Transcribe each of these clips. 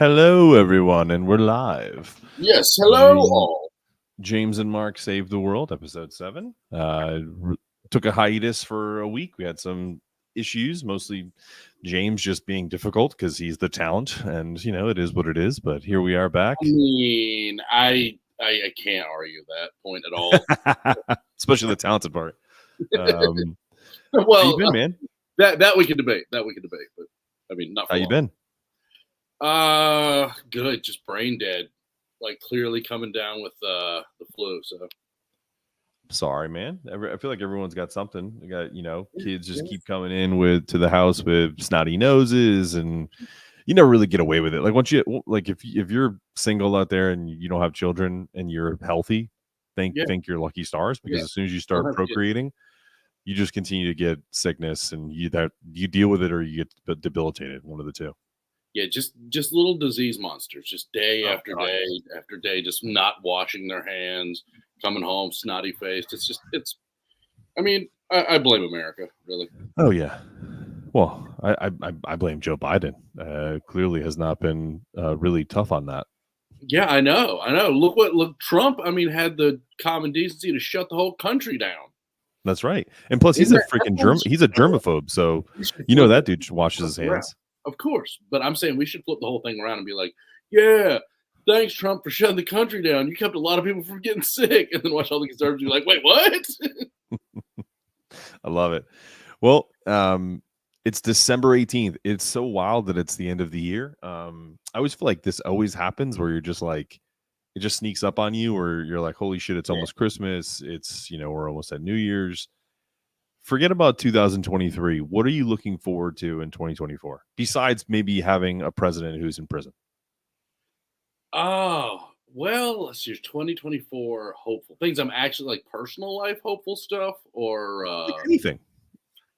Hello, everyone, and we're live. Yes, hello all. James and Mark Save the World, episode 7. Took a hiatus for a week. We had some issues, mostly James just being difficult because he's the talent, and, it is what it is, but here we are back. I mean, I can't argue that point at all. Especially the talented part. Well, how you been, man? That we can debate. But I mean, not for How you long. been? Good. Just brain dead. Like clearly coming down with the flu. So Sorry, man. I feel like everyone's got something. We got, kids just keep coming in to the house with snotty noses, and you never really get away with it. Like once if you're single out there and you don't have children and you're healthy, think you're lucky stars, because as soon as you start procreating, you just continue to get sickness, and you deal with it or you get debilitated. One of the two. Yeah, just little disease monsters, just day after day after day, just not washing their hands, coming home snotty faced. I mean, I blame America, really. Oh yeah. Well, I blame Joe Biden. Clearly has not been really tough on that. Yeah, I know. Look, Trump, I mean, had the common decency to shut the whole country down. That's right. And plus, he's a freaking he's a germaphobe. So, that dude washes his hands. Of course. But I'm saying we should flip the whole thing around and be like, yeah, thanks, Trump, for shutting the country down. You kept a lot of people from getting sick. And then watch all the conservatives be like, wait, what? I love it. Well, it's December 18th. It's so wild that it's the end of the year. I always feel like this always happens where you're just like, it just sneaks up on you, or you're like, holy shit, it's almost Christmas. It's, we're almost at New Year's. Forget about 2023. What are you looking forward to in 2024? Besides maybe having a president who's in prison? Oh, well, let's see, 2024 hopeful things. I'm actually like personal life hopeful stuff, or anything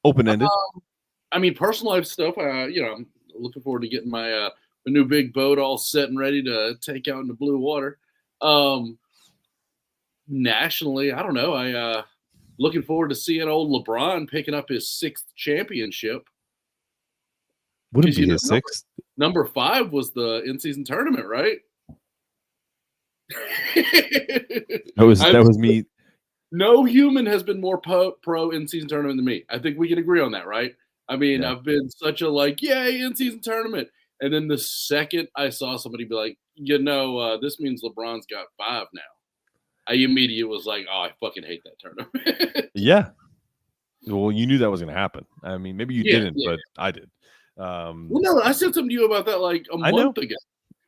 open-ended. I mean, personal life stuff. I'm looking forward to getting my new big boat all set and ready to take out into blue water. Nationally, I don't know. Looking forward to seeing old LeBron picking up his 6th championship. Wouldn't be his 6th. Number 5 was the in-season tournament, right? That was me. No human has been more pro in-season tournament than me. I think we can agree on that, right? I mean, I've been such a yay, in-season tournament. And then the second I saw somebody be like, this means LeBron's got 5 now. I immediately was like, oh, I fucking hate that tournament. Yeah. Well, you knew that was going to happen. I mean, maybe you didn't, but I did. Well, no, I said something to you about that like a month ago.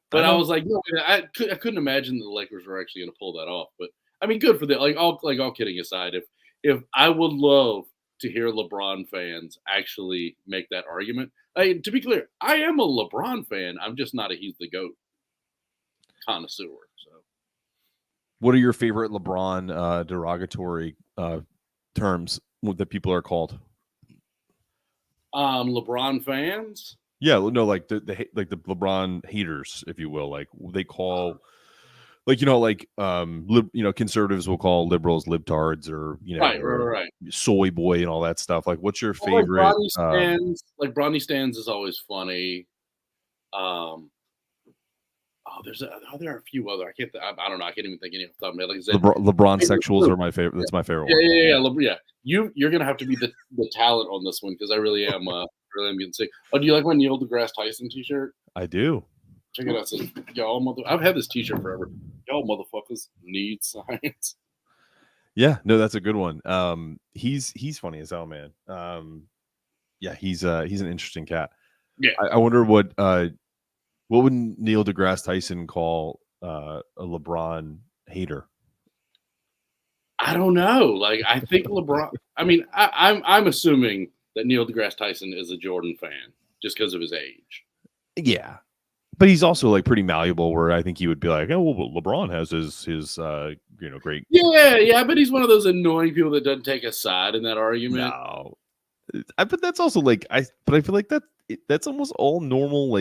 But I was like, no, I couldn't imagine that the Lakers were actually going to pull that off. But I mean, good for them. All kidding aside, if I would love to hear LeBron fans actually make that argument. To be clear, I am a LeBron fan. I'm just not a he's the GOAT connoisseur. So, what are your favorite LeBron derogatory terms that people are called? LeBron fans. Yeah, no, like the LeBron haters, if you will. Like they call, conservatives will call liberals libtards, or right. soy boy and all that stuff. Like, what's your favorite? Bronny Stands is always funny. There are a few other. I don't know. I can't even think any off the top of my head. Like I said, LeBron sexuals are my favorite. That's my favorite one. Yeah. You're gonna have to be the talent on this one, because I really am. Really am getting sick. Oh, do you like my Neil deGrasse Tyson T-shirt? I do. Check it out. It says, I've had this T-shirt forever. Y'all motherfuckers need science. Yeah, no, that's a good one. He's funny as hell, man. He's an interesting cat. Yeah. I wonder what would Neil deGrasse Tyson call a LeBron hater? I don't know. Like, I think LeBron. I mean, I'm assuming that Neil deGrasse Tyson is a Jordan fan just because of his age. Yeah, but he's also like pretty malleable, where I think he would be like, oh, well, LeBron has his great. Yeah, but he's one of those annoying people that doesn't take a side in that argument. No, but that's also like I feel like that's almost all normal,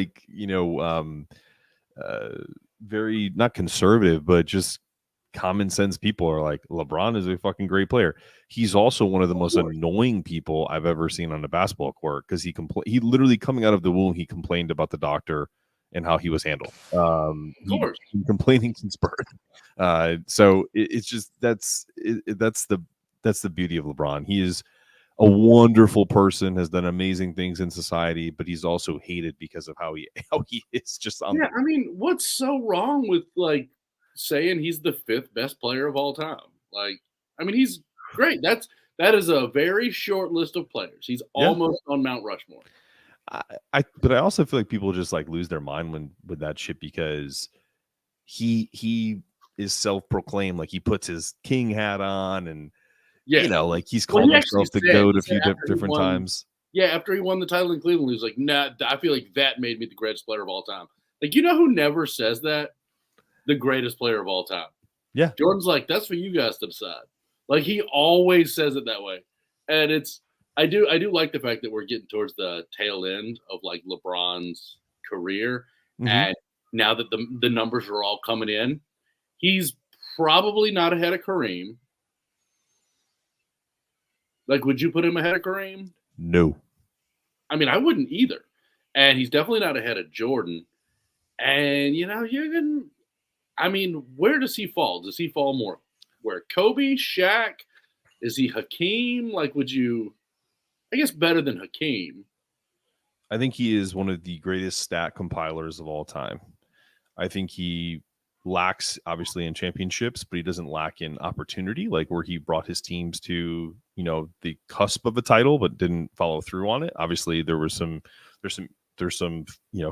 very not conservative, but just common sense people are like, LeBron is a fucking great player. He's also one of the most annoying people I've ever seen on a basketball court, because he literally, coming out of the womb, he complained about the doctor and how he was handled. Of course. He complaining since birth. So it's just that's the beauty of LeBron. He is a wonderful person, has done amazing things in society, but he's also hated because of how he is just on. Yeah, I mean, what's so wrong with like saying he's the 5th best player of all time? Like, I mean, he's great. That is a very short list of players. He's almost on Mount Rushmore. But I also feel like people just like lose their mind with that shit because he is self-proclaimed, like he puts his king hat on and like he's called himself the GOAT a few different times. Yeah, after he won the title in Cleveland, he was like, "Nah, I feel like that made me the greatest player of all time." Like, you know who never says that? The greatest player of all time. Yeah, Jordan's like, "That's for you guys to decide." Like, he always says it that way, and I do like the fact that we're getting towards the tail end of like LeBron's career, and now that the numbers are all coming in, he's probably not ahead of Kareem. Like, would you put him ahead of Kareem? No. I mean, I wouldn't either. And he's definitely not ahead of Jordan. And, where does he fall? Does he fall more where Kobe, Shaq? Is he Hakeem? Like, I guess better than Hakeem. I think he is one of the greatest stat compilers of all time. I think he lacks obviously in championships, but he doesn't lack in opportunity, like where he brought his teams to the cusp of a title but didn't follow through on it. Obviously there's some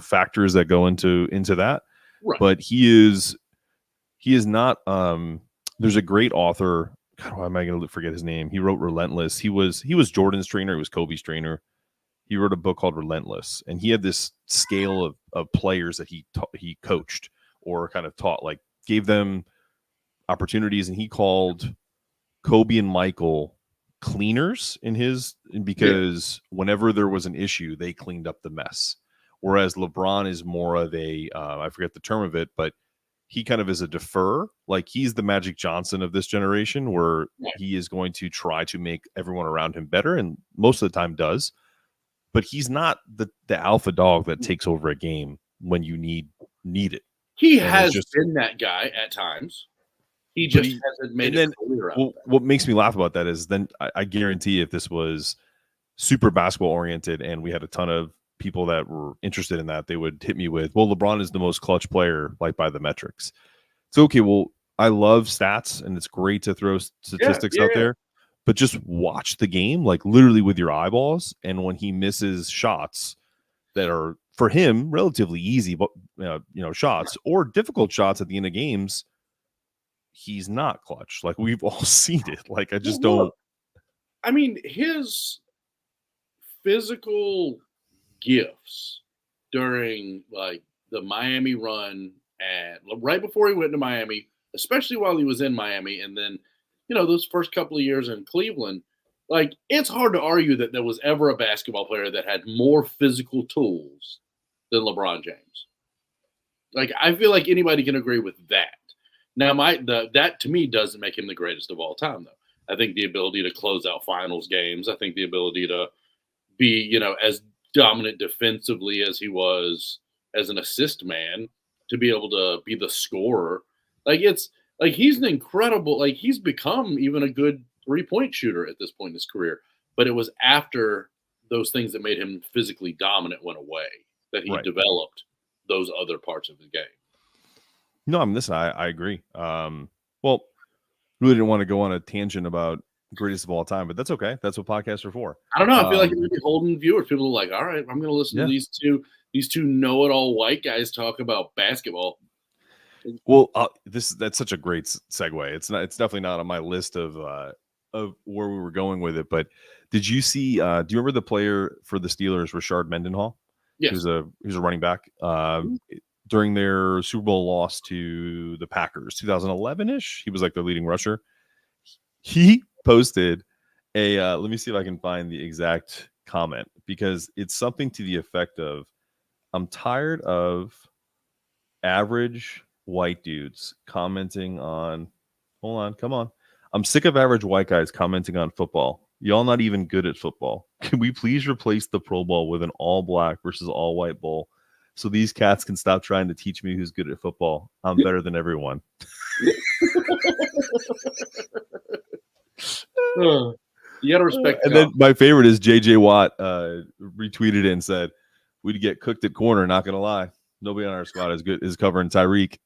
factors that go into that, right. But he is not there's a great author, God, why am I going to forget his name? He wrote Relentless. He was Jordan's trainer, he was Kobe's trainer. He wrote a book called Relentless, and he had this scale of players that he coached or kind of taught, like gave them opportunities, and he called Kobe and Michael cleaners because whenever there was an issue, they cleaned up the mess. Whereas LeBron is more of a I forget the term of it, but he kind of is a defer. Like he's the Magic Johnson of this generation, where he is going to try to make everyone around him better, and most of the time does. But he's not the alpha dog that takes over a game when you need it. He has been that guy at times. He just hasn't made a career out of that. What makes me laugh about that is then I guarantee if this was super basketball oriented and we had a ton of people that were interested in that, they would hit me with, well, LeBron is the most clutch player, like by the metrics. It's okay. Well, I love stats and it's great to throw statistics out there, but just watch the game, like literally with your eyeballs. And when he misses shots that are for him relatively easy, but shots or difficult shots at the end of games, he's not clutch. Like we've all seen it. Like I just don't. I mean, his physical gifts during like the Miami run and right before he went to Miami, especially while he was in Miami, and then those first couple of years in Cleveland, like it's hard to argue that there was ever a basketball player that had more physical tools than LeBron James. Like I feel like anybody can agree with that. Now, that to me doesn't make him the greatest of all time, though. I think the ability to close out finals games, I think the ability to be, as dominant defensively as he was as an assist man, to be able to be the scorer, like it's like he's an incredible, like he's become even a good 3-point shooter at this point in his career. But it was after those things that made him physically dominant went away that he developed those other parts of his game. No, I agree. Well, really didn't want to go on a tangent about greatest of all time, but that's okay. That's what podcasts are for. I don't know. I feel like it would be holding viewers. People are like, all right, I'm going to listen to these two know-it-all white guys talk about basketball. Well, that's such a great segue. It's definitely not on my list of where we were going with it. But did you see? Do you remember the player for the Steelers, Rashard Mendenhall? Yes. He was a running back. During their Super Bowl loss to the Packers, 2011-ish, he was like their leading rusher. He posted a let me see if I can find the exact comment, because it's something to the effect of, I'm tired of average white dudes commenting on, hold on, come on. I'm sick of average white guys commenting on football. Y'all not even good at football. Can we please replace the Pro Bowl with an all black versus all white bowl? so these cats can stop trying to teach me who's good at football. I'm better than everyone. You gotta respect. And then my favorite is JJ Watt retweeted it and said, "We'd get cooked at corner. Not gonna lie, nobody on our squad is good is covering Tyreek."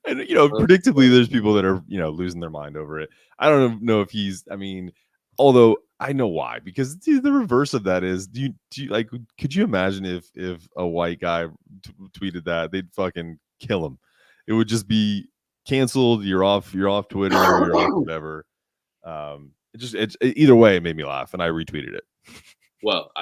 And predictably, there's people that are losing their mind over it. I don't know if he's. I mean, although I know why, because the reverse of that is, do you like? Could you imagine if a white guy tweeted that? They'd fucking kill him. It would just be canceled. You're off Twitter. You're off whatever. Either way, it made me laugh, and I retweeted it. Well,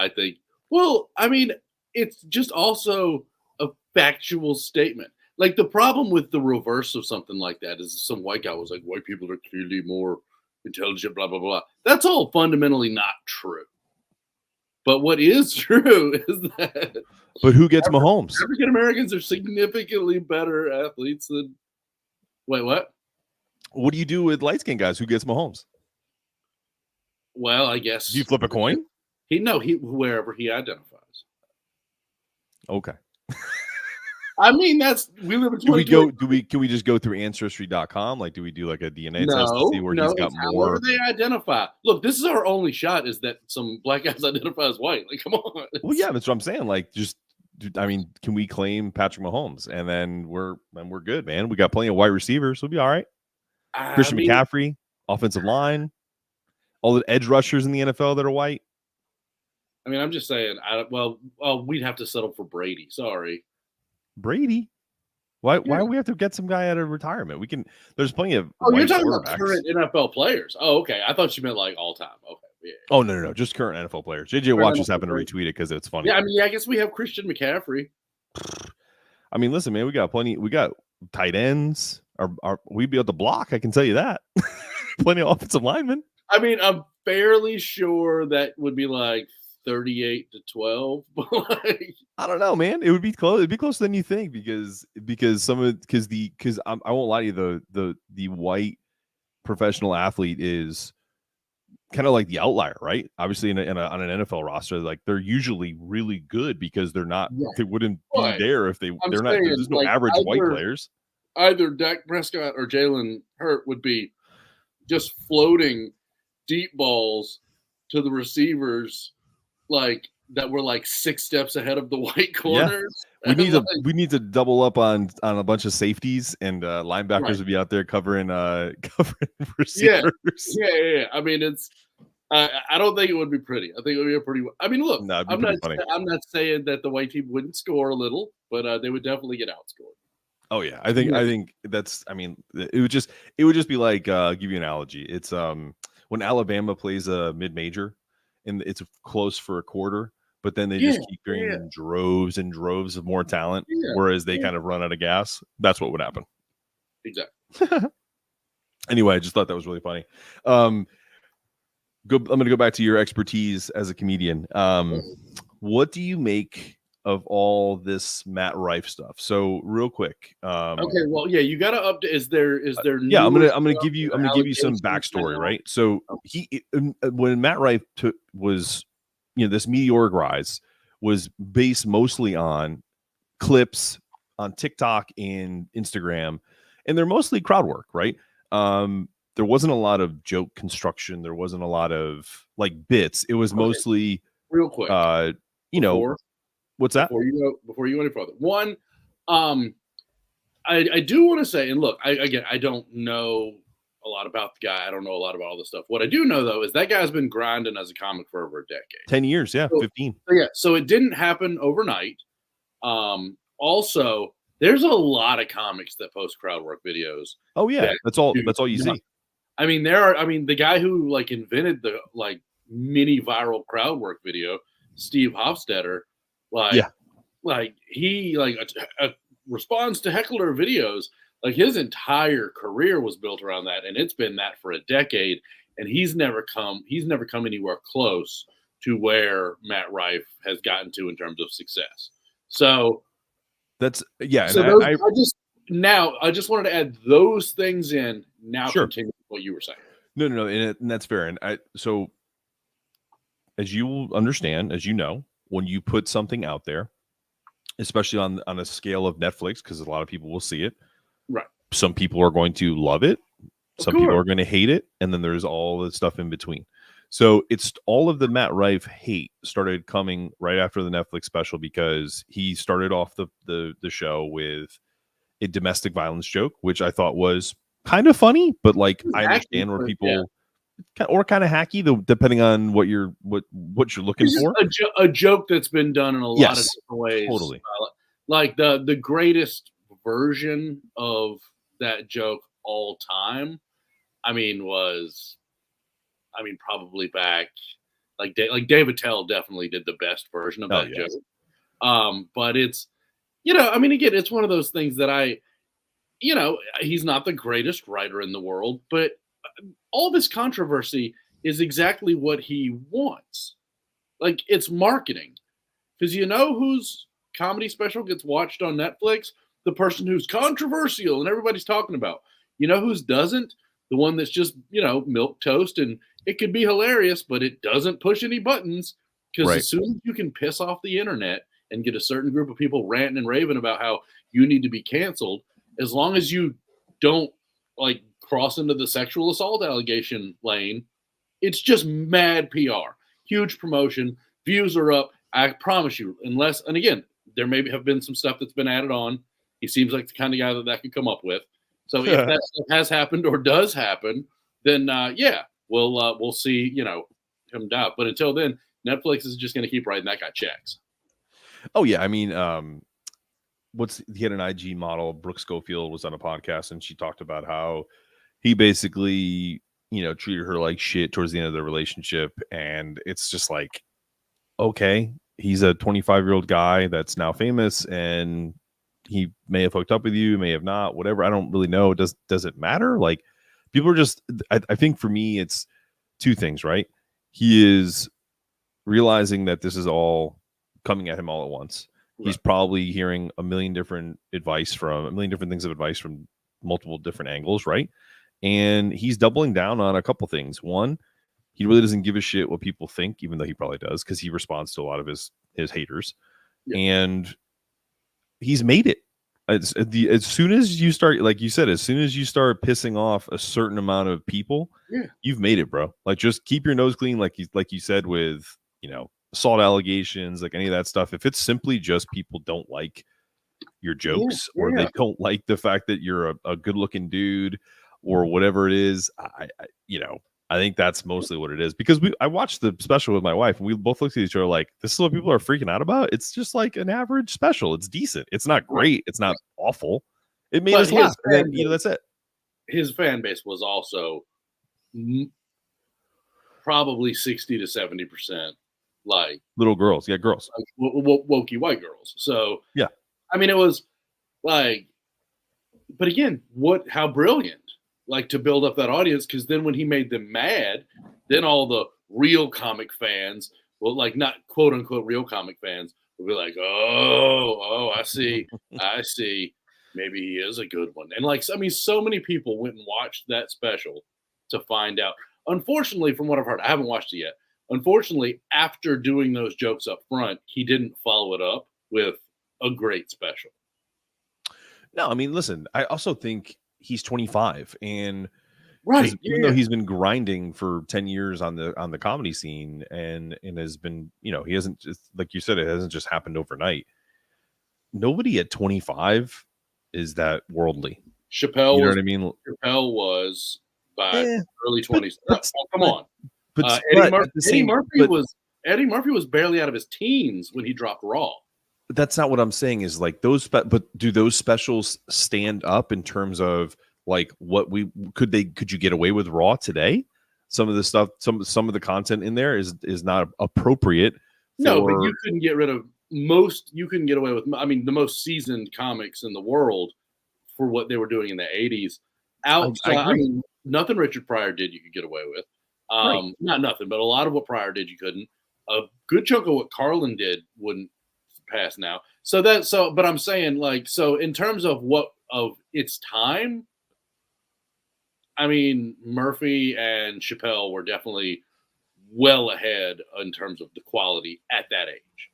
I mean, it's just also a factual statement. Like, the problem with the reverse of something like that is some white guy was like, white people are clearly more intelligent, blah, blah, blah. That's all fundamentally not true. But what is true is that. But who gets Mahomes? African Americans are significantly better athletes than. Wait, what? What do you do with light skinned guys? Who gets Mahomes? Well, I guess. Do you flip a coin? Wherever he identifies. Okay. I mean, we live in 2020. Can we just go through ancestry.com? Like, do we do like a DNA test to see where he's got more? However they identify. Look, this is our only shot, is that some black guys identify as white. Like, come on. Well, yeah, that's what I'm saying. Like, can we claim Patrick Mahomes and then we're good, man? We got plenty of wide receivers. We'll be all right. Christian McCaffrey, offensive line, all the edge rushers in the NFL that are white. I mean, I'm just saying. We'd have to settle for Brady. Sorry. Brady? Why do we have to get some guy out of retirement? We can. There's plenty of. Oh, you're talking about current NFL players. Oh, okay. I thought you meant like all time. Okay. Yeah. Oh no, just current NFL players. JJ Watt just happened to retweet it because it's funny. Yeah, I mean, I guess we have Christian McCaffrey. I mean, listen, man, we got plenty. We got tight ends. We'd be able to block. I can tell you that. Plenty of offensive linemen. I mean, I'm fairly sure that would be like 38-12. I don't know, man. It would be close. It'd be closer than you think because I won't lie to you. The white professional athlete is kind of like the outlier, right? Obviously, on an NFL roster, like they're usually really good because they're not. Yeah. They wouldn't be there if they're not. There's no average white players. Either Dak Prescott or Jalen Hurt would be just floating deep balls to the receivers, like that were like 6 steps ahead of the white corners. Yeah. We need to double up on a bunch of safeties, and linebackers would be out there covering receivers. Yeah. I mean, it's. I don't think it would be pretty. I think it would be a pretty. I mean, look, I'm not saying that the white team wouldn't score a little, but they would definitely get outscored. Oh yeah, I think that's. I mean, it would just be like give you an analogy. It's when Alabama plays a mid-major, and it's close for a quarter, but then they just keep bringing droves and droves of more talent, whereas they kind of run out of gas. That's what would happen. Exactly. Anyway, I just thought that was really funny. I'm going to go back to your expertise as a comedian. What do you make of all this Matt Rife stuff? So real quick. Okay, well, yeah, you got to update. Is there? I'm gonna give you some backstory, right? So when Matt Rife was, this meteoric rise was based mostly on clips on TikTok and Instagram, and they're mostly crowd work, right? There wasn't a lot of joke construction. There wasn't a lot of like bits. It was mostly real quick. What's that? Before you go any further, one, I do want to say, and look, I don't know a lot about the guy. I don't know a lot about all this stuff. What I do know though is that guy's been grinding as a comic for over a decade. 10 years, yeah, 15. So it didn't happen overnight. Also, there's a lot of comics that post crowd work videos. Oh yeah, that's all you see. I mean, the guy who like invented the like mini viral crowd work video, Steve Hofstetter, he responds to heckler videos. Like his entire career was built around that, and it's been that for a decade. And he's never come anywhere close to where Matt Rife has gotten to in terms of success. So that's yeah. So I just wanted to add those things in. Now, continue what you were saying. No, and that's fair. And so as you understand, as you know, when you put something out there, especially on a scale of Netflix, because a lot of people will see it. Right. Some people are going to love it. Of Some people course. are going to hate it. And then there's all the stuff in between. So it's all of the Matt Rife hate started coming right after the Netflix special because he started off the show with a domestic violence joke, which I thought was kind of funny, but like I understand where people or kind of hacky, depending on what you're looking It's just for. a joke that's been done in a lot of Yes, different ways. totally. Like the greatest version of that joke all time, I mean, probably back like David Tell definitely did the best version of Oh that yeah. joke. But it's again, it's one of those things that he's not the greatest writer in the world, but all this controversy is exactly what he wants. Like, it's marketing. Because whose comedy special gets watched on Netflix? The person who's controversial and everybody's talking about. You know whose doesn't? The one that's just, milk toast and it could be hilarious, but it doesn't push any buttons. Because Right. as soon as you can piss off the internet and get a certain group of people ranting and raving about how you need to be canceled, as long as you don't like cross into the sexual assault allegation lane, it's just mad PR, huge promotion, views are up. I promise you, unless, and again, there may have been some stuff that's been added on. He seems like the kind of guy that could come up with. So if that stuff has happened or does happen, then yeah, we'll see, him die. But until then, Netflix is just going to keep writing that guy checks. Oh yeah, I mean, he had an IG model. Brooke Schofield was on a podcast, and she talked about how he basically, treated her like shit towards the end of the relationship, and it's just like, okay, he's a 25-year-old guy that's now famous, and he may have hooked up with you, may have not, whatever. I don't really know. Does it matter? Like, people are just. I think for me, it's two things, right? He is realizing that this is all coming at him all at once. Right. He's probably hearing a million different things of advice from multiple different angles, right? And he's doubling down on a couple things. One, he really doesn't give a shit what people think, even though he probably does, because he responds to a lot of his haters. Yeah. And he's made it. As soon as you start, like you said, as soon as you start pissing off a certain amount of people, you've made it, bro. Like, just keep your nose clean, like you said, with assault allegations, like any of that stuff. If it's simply just people don't like your jokes or they don't like the fact that you're a good looking dude or whatever it is, I think that's mostly what it is. Because I watched the special with my wife and we both looked at each other like, this is what people are freaking out about. It's just like an average special. It's decent. It's not great. It's not awful. It made us laugh. And then, that's it. His fan base was also probably 60 to 70% like little girls. Yeah, girls. Like, wokey white girls. So, yeah. I mean, it was like, but again, how brilliant, like, to build up that audience. Because then when he made them mad, then all the real comic fans, well, like, not quote unquote real comic fans, will be like, oh, I see. Maybe he is a good one. And like, I mean, so many people went and watched that special to find out. Unfortunately, from what I've heard, I haven't watched it yet. Unfortunately, after doing those jokes up front, he didn't follow it up with a great special. No, I mean, listen, I also think he's 25, and right, even though he's been grinding for 10 years on the comedy scene and has been, he hasn't just, like you said, it hasn't just happened overnight. Nobody at 25 is that worldly. Chappelle, you know what I mean? Chappelle was by early 20s. Come on. But Eddie Murphy was barely out of his teens when he dropped Raw. That's not what I'm saying. Is like but do those specials stand up in terms of like what could you get away with Raw today? Some of the stuff, some of the content in there is not appropriate. No, but you couldn't get rid of most. You couldn't get away with. I mean, the most seasoned comics in the world for what they were doing in the 80s. Outside, I mean, nothing Richard Pryor did you could get away with. Right. Not nothing, but a lot of what Pryor did you couldn't. A good chunk of what Carlin did wouldn't pass now. But I'm saying, like, so in terms of its time, I mean, Murphy and Chappelle were definitely well ahead in terms of the quality at that age.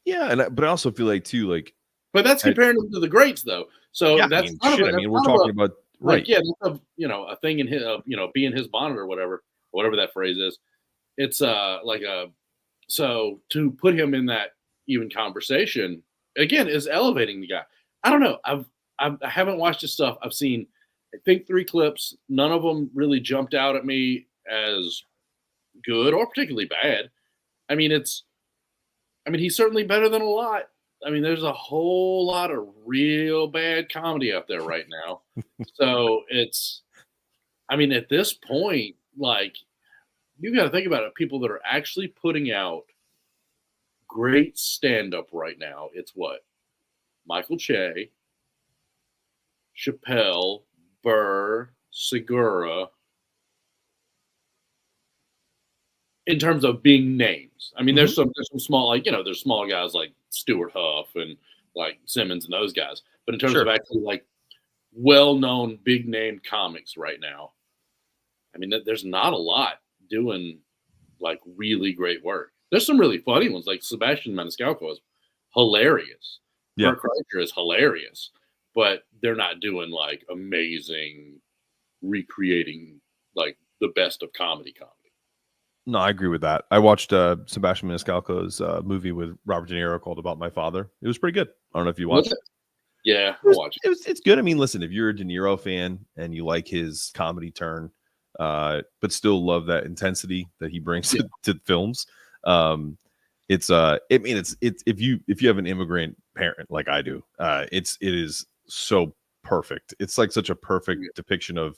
Yeah, but I also feel like too, like, but that's comparing him to the greats, though. So yeah, I that's mean, kind of shit. a, I that's mean, we're kind of a talking about like right. yeah, that's a thing in his being his bonnet or whatever that phrase is. It's like a so to put him in that even conversation again is elevating the guy. I don't know. I haven't watched his stuff. I've seen I think 3 clips. None of them really jumped out at me as good or particularly bad. I mean, he's certainly better than a lot. I mean, there's a whole lot of real bad comedy out there right now. So at this point, like, you got to think about it. People that are actually putting out great stand up right now. It's what? Michael Che, Chappelle, Burr, Segura, in terms of being names. I mean, Mhm. there's some small, like, there's small guys like Stuart Huff and like Simmons and those guys. But in terms of Sure. actually like well-known big name comics right now, I mean, there's not a lot doing like really great work. There's some really funny ones, like Sebastian Maniscalco is hilarious. Yeah. Burt Kreischer is hilarious, but they're not doing like amazing recreating like the best of comedy. No, I agree with that. I watched Sebastian Maniscalco's movie with Robert De Niro called About My Father. It was pretty good. I don't know if you Was watched it? it. Yeah, I watched it. It's good. I mean, listen, if you're a De Niro fan and you like his comedy turn, but still love that intensity that he brings Yeah. to films, it's if you have an immigrant parent like I do, it is so perfect. It's like such a perfect depiction of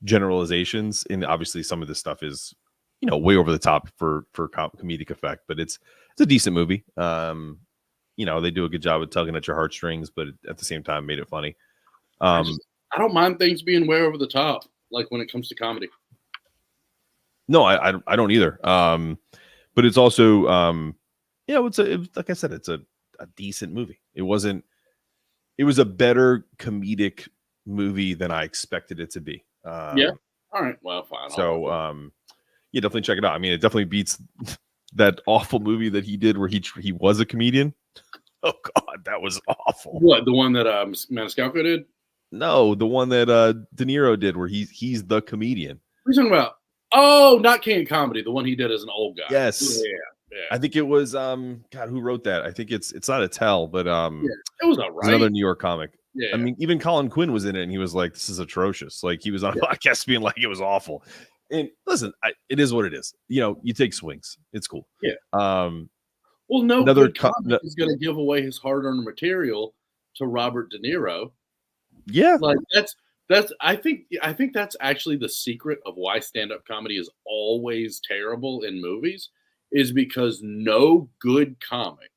generalizations, and obviously some of this stuff is way over the top for comedic effect, but it's a decent movie. They do a good job of tugging at your heartstrings, but at the same time made it funny. I don't mind things being way over the top, like when it comes to comedy. No, I don't either. But it's also like I said, it's a decent movie. It was a better comedic movie than I expected it to be. Yeah. All right. Well, fine. So yeah, definitely check it out. I mean, it definitely beats that awful movie that he did where he was a comedian. Oh God, that was awful. What, the one that Maniscalco did? No, the one that De Niro did where he's the comedian. What are you talking about? Oh, not King of Comedy, the one he did as an old guy. Yes. Yeah. I think it was God, who wrote that? I think it's not Attell, but it was all right. Another New York comic. Yeah. I mean, even Colin Quinn was in it and he was like, this is atrocious. Like he was on a podcast being like it was awful. And listen, it is what it is. You take swings. It's cool. Yeah. Well, no good comic is going to give away his hard-earned material to Robert De Niro. Yeah. Like I think that's actually the secret of why stand-up comedy is always terrible in movies, is because no good comic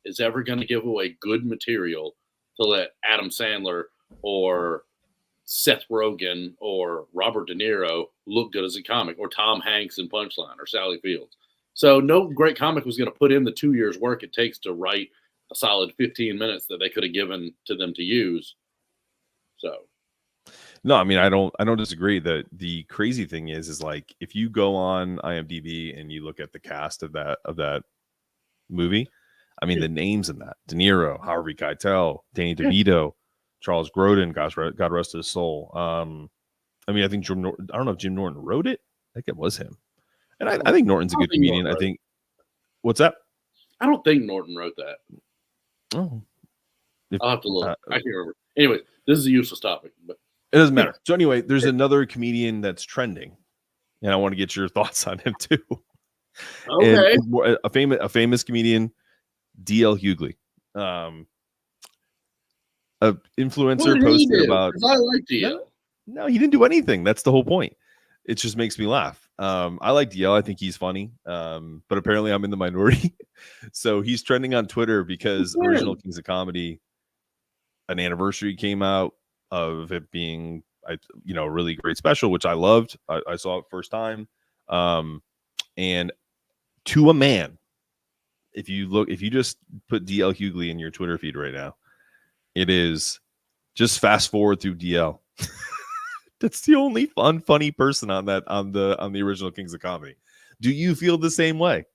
is ever going to give away good material to let Adam Sandler or Seth Rogen or Robert De Niro look good as a comic, or Tom Hanks in Punchline, or Sally Fields. So no great comic was going to put in the 2 years work it takes to write a solid 15 minutes that they could have given to them to use. So no, I mean, I don't disagree. The crazy thing is like, if you go on IMDb and you look at the cast of that movie, I mean, the names in that: De Niro, Harvey Keitel, Danny DeVito, Charles Grodin, God rest his soul. I mean, I think I don't know if Jim Norton wrote it. I think it was him. And I think Norton's a good comedian. I think. What's that? I don't think Norton wrote that. Oh, I'll have to look. I can't remember. Anyway, this is a useless topic, but it doesn't matter. So anyway, there's another comedian that's trending, and I want to get your thoughts on him too. Okay. And a famous comedian, D.L. Hughley, a influencer posted about. I like DL. No, he didn't do anything. That's the whole point. It just makes me laugh. I like DL. I think he's funny. But apparently I'm in the minority. So he's trending on Twitter because Original Kings of Comedy, an anniversary came out of it being a really great special, which I loved. I saw it first time. And to a man, if you just put DL Hughley in your Twitter feed right now, it is just fast forward through DL. That's the only funny person on the Original Kings of Comedy. Do you feel the same way?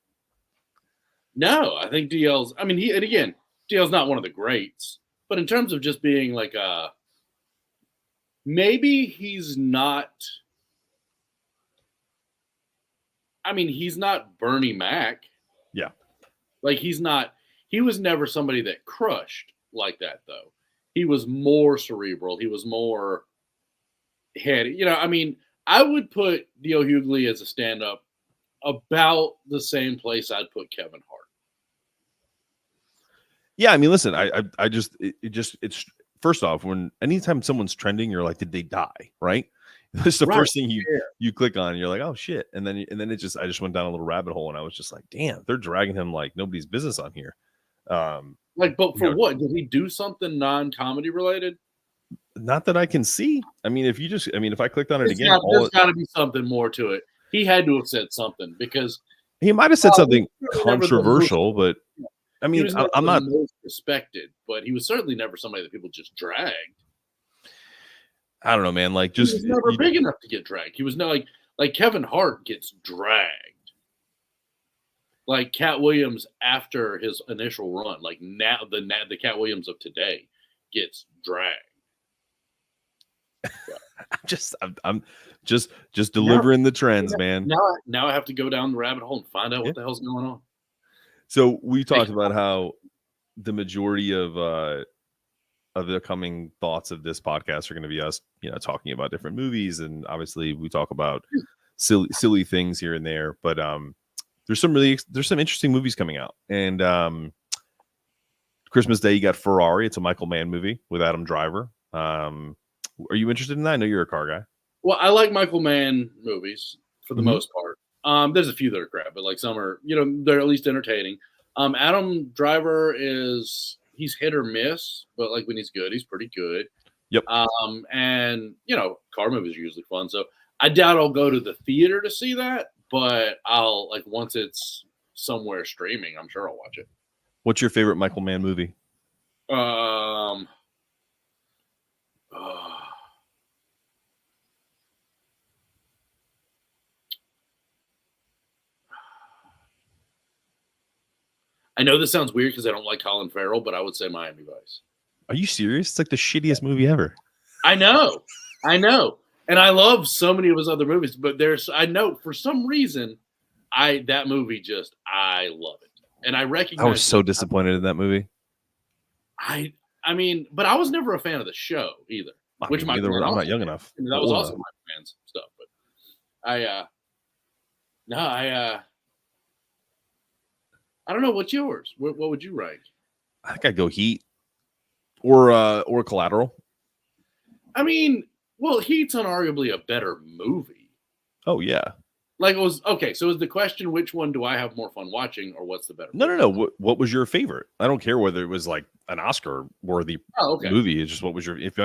No, I think DL's. I mean, DL's not one of the greats, but in terms of just being like maybe he's not. I mean, he's not Bernie Mac. Yeah. Like he's not. He was never somebody that crushed like that, though. He was more cerebral. He was more heady. You know, I mean, I would put D.L. Hughley as a stand-up about the same place I'd put Kevin Hart. Yeah, I mean, listen, it's first off, when anytime someone's trending, you're like, did they die? Right? That's the first thing you click on. And you're like, oh shit, and then I just went down a little rabbit hole, and I was just like, damn, they're dragging him like nobody's business on here. But for what? Did he do something non-comedy related? Not that I can see. I mean, if I clicked on it again, there's got to be something more to it. He had to have said something because he might have said something controversial, but. I mean, I'm not most respected, but he was certainly never somebody that people just dragged. I don't know, man. Like, he was never big enough to get dragged. He was not like Kevin Hart gets dragged. Like Cat Williams after his initial run, like now the Cat Williams of today gets dragged. I'm just delivering the trends, man. Now I have to go down the rabbit hole and find out what the hell's going on. So we talked about how the majority of the coming thoughts of this podcast are going to be us, talking about different movies, and obviously we talk about silly things here and there. But there's some interesting movies coming out, and Christmas Day you got Ferrari. It's a Michael Mann movie with Adam Driver. Are you interested in that? I know you're a car guy. Well, I like Michael Mann movies for the most part. There's a few that are crap, but like some are, they're at least entertaining. Adam Driver he's hit or miss, but like when he's good, he's pretty good. Yep. And car movies are usually fun. So I doubt I'll go to the theater to see that, but I'll once it's somewhere streaming, I'm sure I'll watch it. What's your favorite Michael Mann movie? I know this sounds weird because I don't like Colin Farrell, but I would say Miami Vice. Are you serious? It's like the shittiest movie ever. I know. And I love so many of his other movies, but I know for some reason, that movie I love it. And I recognize. I was so disappointed in that movie. I mean, but I was never a fan of the show either. I'm not young enough. I mean, that was also my fans stuff, but I don't know. What's yours? What would you rank? I think I'd go Heat or Collateral. I mean, well, Heat's unarguably a better movie. Oh yeah. Like it was okay. So is the question which one do I have more fun watching, or what's the better? No. What was your favorite? I don't care whether it was like an Oscar-worthy movie. It's just what was your? If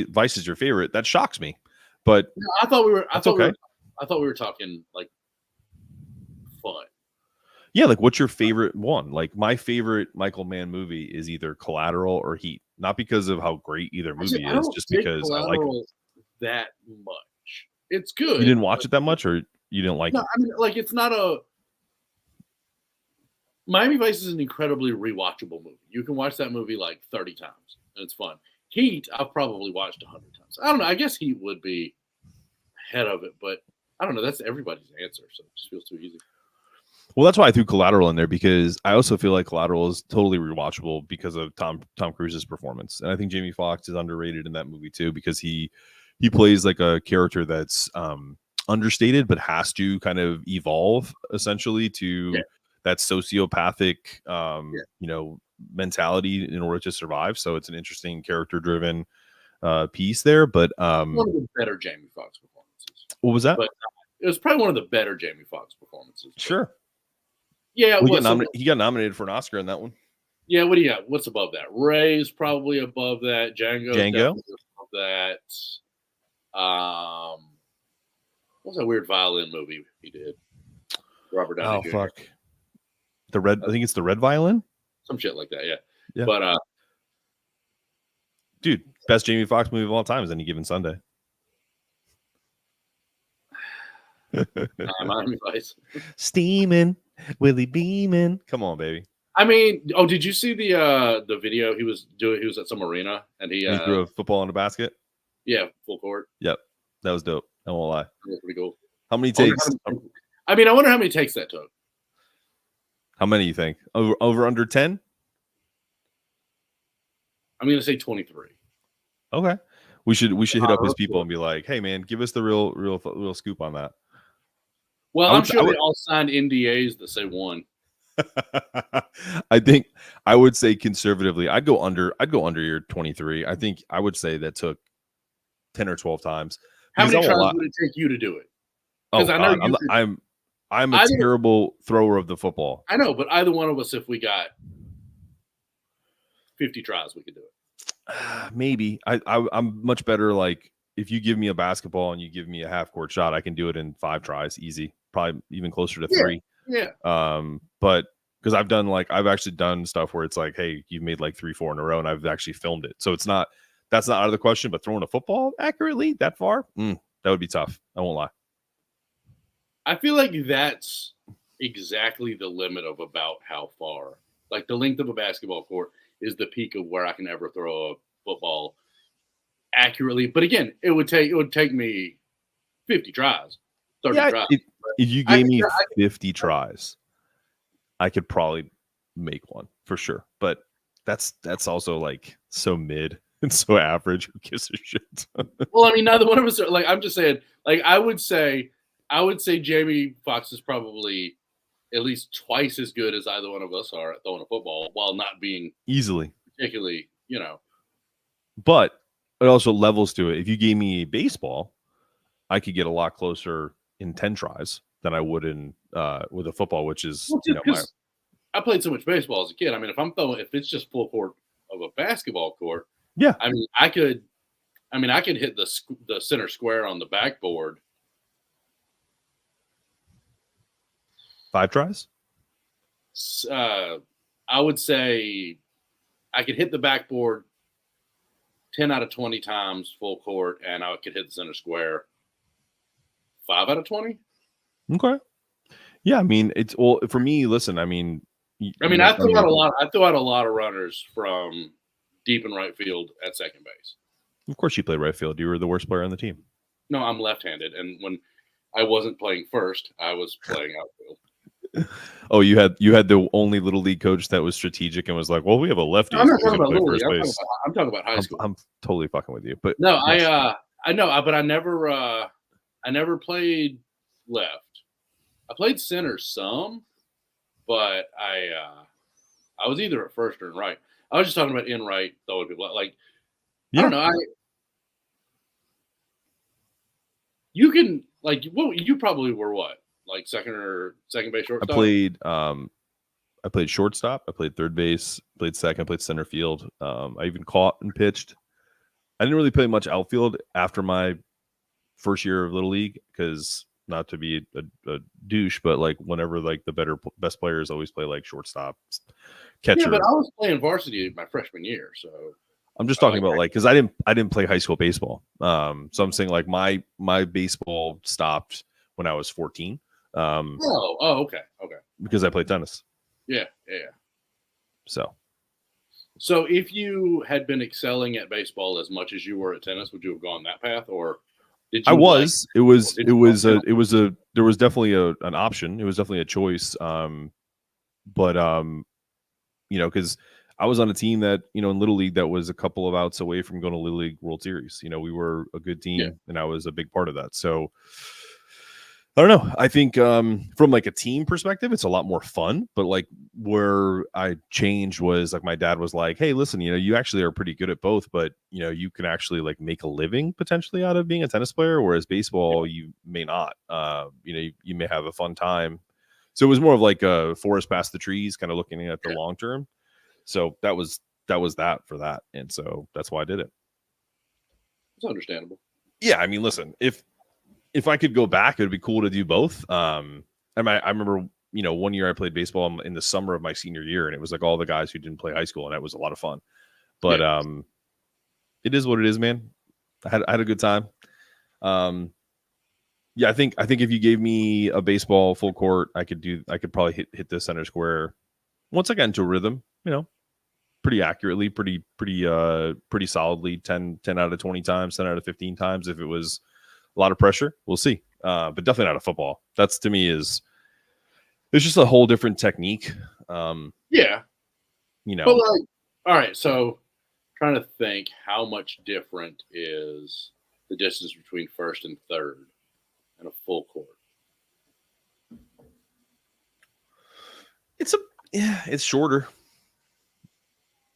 Vice is your favorite, that shocks me. But no, I thought we were talking like fun. Yeah, like what's your favorite one? Like my favorite Michael Mann movie is either Collateral or Heat. Not because of how great either movie is, just because I like it that much. It's good. You didn't watch it that much, or you didn't like it? I mean, like it's not a. Miami Vice is an incredibly rewatchable movie. You can watch that movie like 30 times, and it's fun. Heat, I've probably watched 100 times. I don't know. I guess Heat would be ahead of it, but I don't know. That's everybody's answer, so it just feels too easy. Well, that's why I threw Collateral in there, because I also feel like Collateral is totally rewatchable because of Tom Cruise's performance. And I think Jamie Foxx is underrated in that movie too, because he plays like a character that's understated but has to kind of evolve essentially to that sociopathic mentality in order to survive. So it's an interesting character driven piece there. But one of the better Jamie Foxx performances. What was that? But it was probably one of the better Jamie Foxx performances. Sure. Yeah, he got nominated for an Oscar in that one. Yeah, what do you got? What's above that? Ray's probably above that. Django above that. What was that weird violin movie he did? Robert Downey Jr. Fuck. I think it's the Red Violin. Some shit like that. Yeah. But dude, best Jamie Foxx movie of all time is Any Given Sunday. Miami Vice. Steaming, Willie beaming. Come on, baby. I mean, oh, did you see the video he was doing? He was at some arena and And he threw a football in a basket. yeah, full court. Yep, that was dope. I won't lie. That was pretty cool. How many takes? I mean, I wonder how many takes that took. How many you think? Over under 10? I'm gonna say 23. Okay. We should hit up his people and be like, hey man, give us the real scoop on that. Well, I'm sure they all signed NDAs that say 1. I think I would say conservatively, I'd go under your 23. I think I would say that took 10 or 12 times. How many tries would it take you to do it? Because I know I'm a terrible thrower of the football. I know, but either one of us, if we got 50 tries, we could do it. Maybe. I'm much better. Like if you give me a basketball and you give me a half court shot, I can do it in 5 tries, easy. Probably even closer to 3. Yeah. But because I've actually done stuff where it's like, hey, you've made like 3-4 in a row, and I've actually filmed it. So that's not out of the question. But throwing a football accurately that far, that would be tough. I won't lie. I feel like that's exactly the limit of about how far. Like the length of a basketball court is the peak of where I can ever throw a football accurately. But again, it would take me 50 tries, 30 tries. If you gave me 50 tries, I could probably make one for sure. But that's also like so mid and so average. Who gives a shit? Well, I mean, neither one of us are like. I'm just saying. Like, I would say Jamie Foxx is probably at least twice as good as either one of us are at throwing a football, while not being easily particularly, But it also levels to it. If you gave me a baseball, I could get a lot closer in 10 tries than I would in with a football, which is I played so much baseball as a kid. I mean, if it's just full court of a basketball court, yeah. I mean, I could hit the center square on the backboard. 5 tries? I would say I could hit the backboard 10 out of 20 times full court, and I could hit the center square 5 out of 20. Okay. Yeah, I mean, it's for me. Listen, I mean, I threw out a lot of runners from deep in right field at second base. Of course, you played right field. You were the worst player on the team. No, I'm left-handed, and when I wasn't playing first, I was playing outfield. Oh, you had the only little league coach that was strategic and was like, "Well, we have a lefty." I'm not talking about little league. I'm talking about high school. I'm totally fucking with you, but no, yes. I know, but I never played left. I played center some, but I was either at first or in right. I was just talking about in right throwing people like. Yeah. I don't know. You can you probably were what, like second base shortstop? I played shortstop. I played third base. Played second. Played center field. I even caught and pitched. I didn't really play much outfield after my first year of Little League because not to be a douche, but like whenever like the best players always play like shortstop, catcher. Yeah, but I was playing varsity my freshman year, so. I'm just talking about like because I didn't play high school baseball. So I'm saying like my baseball stopped when I was 14. Okay. Because I played tennis. Yeah. So if you had been excelling at baseball as much as you were at tennis, would you have gone that path, or did you? There was definitely an option. It was definitely a choice. But because I was on a team that, in Little League that was a couple of outs away from going to Little League World Series. We were a good team, and I was a big part of that. So I don't know. I think from like a team perspective, it's a lot more fun. But like where I changed was like my dad was like, "Hey, listen, you actually are pretty good at both, but you can actually like make a living potentially out of being a tennis player, whereas baseball you may not. You may have a fun time." So it was more of like a forest past the trees, kind of looking at the long term. So that was that for that, and so that's why I did it. It's understandable. Yeah, I mean, listen, if I could go back, it would be cool to do both. I remember, 1 year I played baseball in the summer of my senior year, and it was like all the guys who didn't play high school, and that was a lot of fun. But it is what it is, man. I had a good time. Yeah, I think if you gave me a baseball full court, I could probably hit the center square once I got into a rhythm, pretty accurately, pretty solidly, 10 out of 20 times, 10 out of 15 times. If it was a lot of pressure, we'll see. But definitely not a football. That's, to me, it's just a whole different technique. Yeah. But like, all right, so trying to think how much different is the distance between first and third in a full court. It's shorter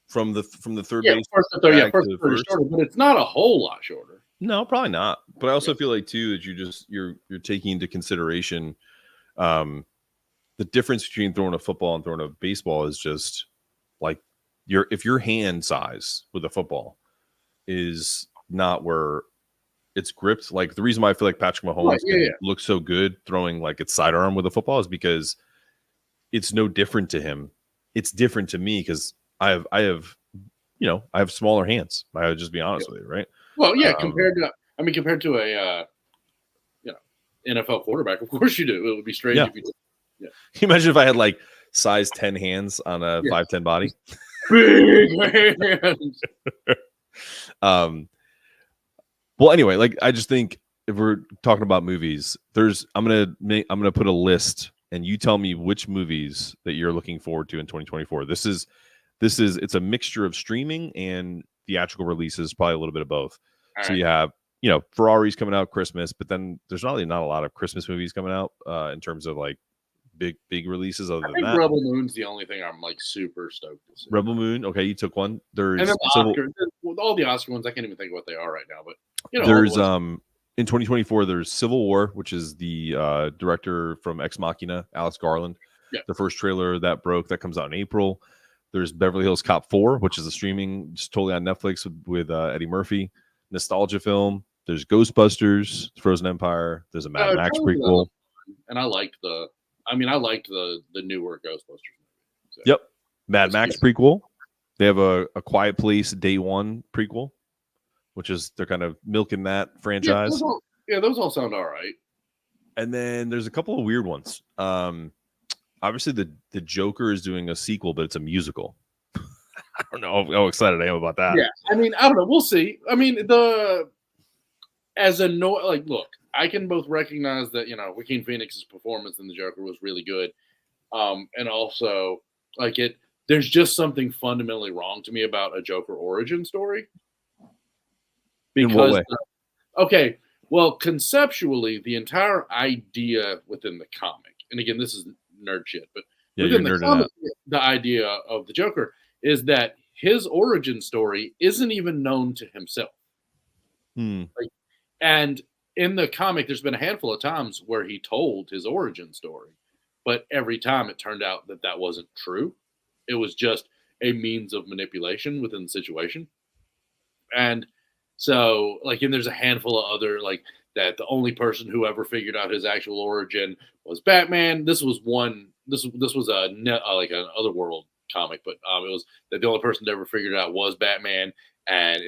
from the third base. First to third, first to third is shorter, but it's not a whole lot shorter. No, probably not. But I also feel like too that you're taking into consideration the difference between throwing a football and throwing a baseball is just like if your hand size with a football is not where it's gripped. Like the reason why I feel like Patrick Mahomes looks so good throwing like its sidearm with a football is because it's no different to him. It's different to me because I have smaller hands. I would just be honest with you, right? Well, yeah, compared to a NFL quarterback, of course you do. It would be strange if you did. Yeah. Can you imagine if I had like size 10 hands on a 5'10" body? Big hands. Well, anyway, like I just think if we're talking about movies, I'm gonna put a list, and you tell me which movies that you're looking forward to in 2024. It's a mixture of streaming and theatrical releases, probably a little bit of both. So you have Ferrari's coming out Christmas, but then there's really not a lot of Christmas movies coming out in terms of like big releases. Other than that, Rebel Moon's the only thing I'm like super stoked to see. Rebel Moon, okay, you took one. There's and then the Oscar, with all the Oscar ones, I can't even think of what they are right now. But there's in 2024 there's Civil War, which is the director from Ex Machina, Alex Garland. Yeah. The first trailer that comes out in April. There's Beverly Hills Cop 4, which is a streaming, just totally on Netflix with Eddie Murphy, nostalgia film. There's Ghostbusters, Frozen Empire. There's a Mad Max prequel, and I liked the newer Ghostbusters movie. So. Yep, Mad Max prequel. They have a Quiet Place Day One prequel, which is they're kind of milking that franchise. Those all sound all right. And then there's a couple of weird ones. Obviously, the Joker is doing a sequel, but it's a musical. I don't know how excited I am about that. Yeah, I mean, I don't know. We'll see. I mean, look, I can both recognize that Joaquin Phoenix's performance in the Joker was really good, and also like it. There's just something fundamentally wrong to me about a Joker origin story. Because okay, well, conceptually, the entire idea within the comic, and again, this is nerd shit, but within the comic, the idea of the Joker is that his origin story isn't even known to himself. And in the comic, there's been a handful of times where he told his origin story, but every time it turned out that wasn't true. It was just a means of manipulation within the situation. And so, and there's a handful of other, that the only person who ever figured out his actual origin was Batman. This was an Otherworld comic, but it was that the only person that ever figured it out was Batman, and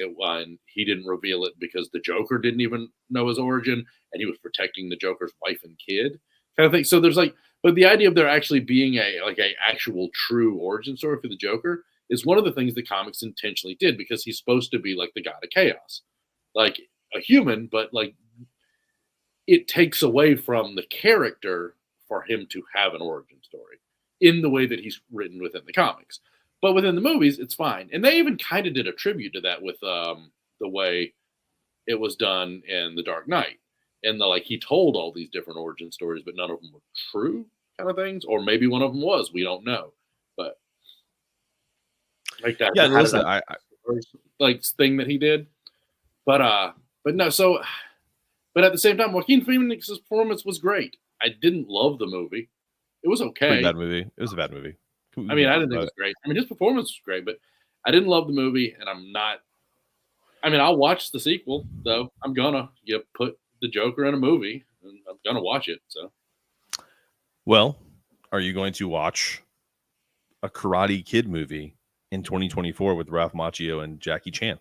he didn't reveal it because the Joker didn't even know his origin, and he was protecting the Joker's wife and kid, kind of thing. So there's but the idea of there actually being a actual true origin story for the Joker is one of the things the comics intentionally did, because he's supposed to be like the god of chaos, like a human, but it takes away from the character for him to have an origin story in the way that he's written within the comics. But within the movies, it's fine. And they even kind of did a tribute to that with the way it was done in The Dark Knight. And he told all these different origin stories, but none of them were true kind of things. Or maybe one of them was. We don't know. But that. Yeah, listen, thing that he did. But no, so... But at the same time, Joaquin Phoenix's performance was great. I didn't love the movie. It was okay. Pretty bad movie. It was a bad movie. I mean, I didn't think it was great. I mean, his performance was great, but I didn't love the movie, and I'm not. I mean, I'll watch the sequel, though. I'm gonna put the Joker in a movie, and I'm gonna watch it. So, well, are you going to watch a Karate Kid movie in 2024 with Ralph Macchio and Jackie Chan?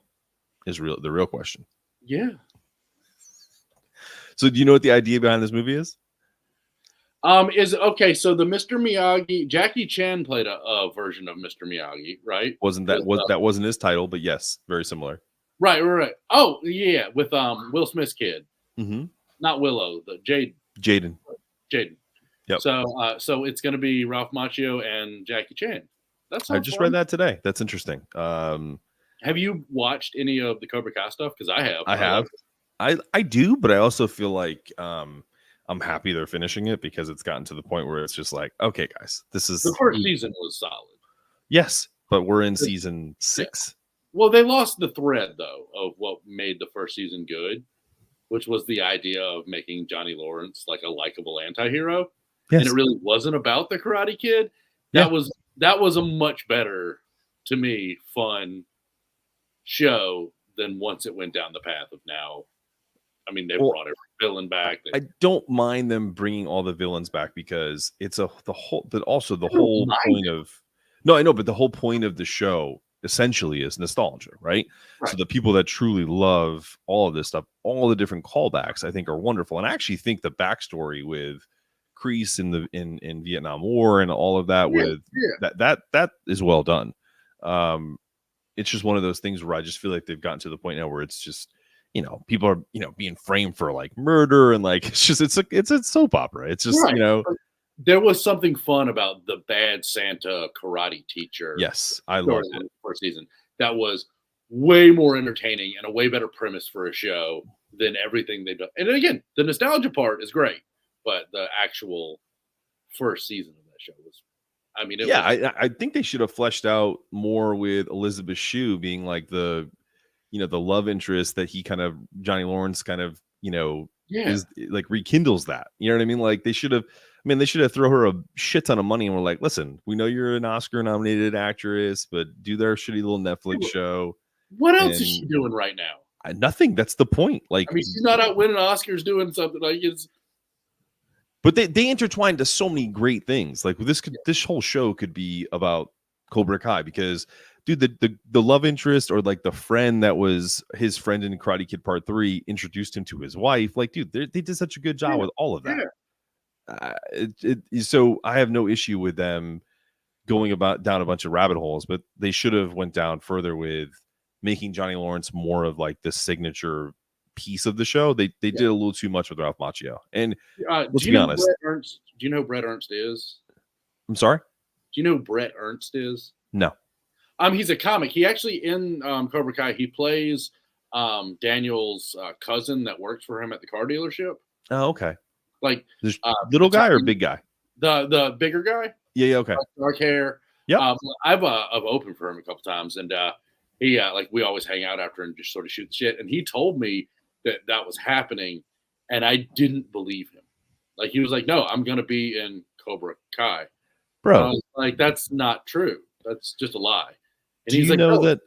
Is the real question. Yeah. So do you know what the idea behind this movie is? Is okay. So the Mr. Miyagi, Jackie Chan played a version of Mr. Miyagi, right? That wasn't his title, but yes, very similar. Right. Oh yeah, with Will Smith's kid, Mm-hmm. not Willow, the Jaden. Jaden. Yep. So it's going to be Ralph Macchio and Jackie Chan. That's I just read that today. That's interesting. Have you watched any of the Cobra Kai stuff? Because I have. I have. I do, but I also feel like I'm happy they're finishing it because it's gotten to the point where it's just like, okay, guys, this is the first season was solid. Yes, but we're in season 6. Well, they lost the thread though of what made the first season good, which was the idea of making Johnny Lawrence like a likable anti-hero. Yes. And it really wasn't about the Karate Kid. That was a much better, to me, fun show than once it went down the path of now. I mean, they brought every villain back. I don't mind them bringing all the villains back because it's the whole point of I know, but the whole point of the show essentially is nostalgia, right? So the people that truly love all of this stuff, all the different callbacks, I think are wonderful. And I actually think the backstory with Kreese in Vietnam War and all of that that is well done. It's just one of those things where I just feel like they've gotten to the point now where it's just, people are, being framed for like murder and like it's a soap opera. It's just, there was something fun about the bad Santa karate teacher. Yes, I loved it. First season. That was way more entertaining and a way better premise for a show than everything they've done. And again, the nostalgia part is great, but the actual first season of that show was, I think they should have fleshed out more with Elizabeth Shue being like the love interest that he kind of Johnny Lawrence kind of, is like rekindles that. You know what I mean? Like they should have thrown her a shit ton of money and we're like, listen, we know you're an Oscar nominated actress, but do their shitty little Netflix show. What else is she doing right now? Nothing. That's the point. Like, she's not out winning Oscars doing something like it's. But they intertwined to so many great things. Like this whole show could be about Cobra Kai because, dude, the love interest or like the friend that was his friend in Karate Kid Part 3 introduced him to his wife. Like, dude, they did such a good job with all of that. So I have no issue with them going down a bunch of rabbit holes, but they should have went down further with making Johnny Lawrence more of like the signature piece of the show. They did a little too much with Ralph Macchio. And let's be honest. Do you know who Brett Ernst is? I'm sorry? Do you know who Brett Ernst is? No. He's a comic. He actually in Cobra Kai, he plays Daniel's cousin that works for him at the car dealership. Oh, okay. Like little guy or big guy? The bigger guy. Yeah, okay. Dark hair. Yeah. I've opened for him a couple times, and he like we always hang out after and just sort of shoot shit. And he told me that was happening, and I didn't believe him. Like he was like, "No, I'm gonna be in Cobra Kai." Bro, like that's not true. That's just a lie. And he's like, know that?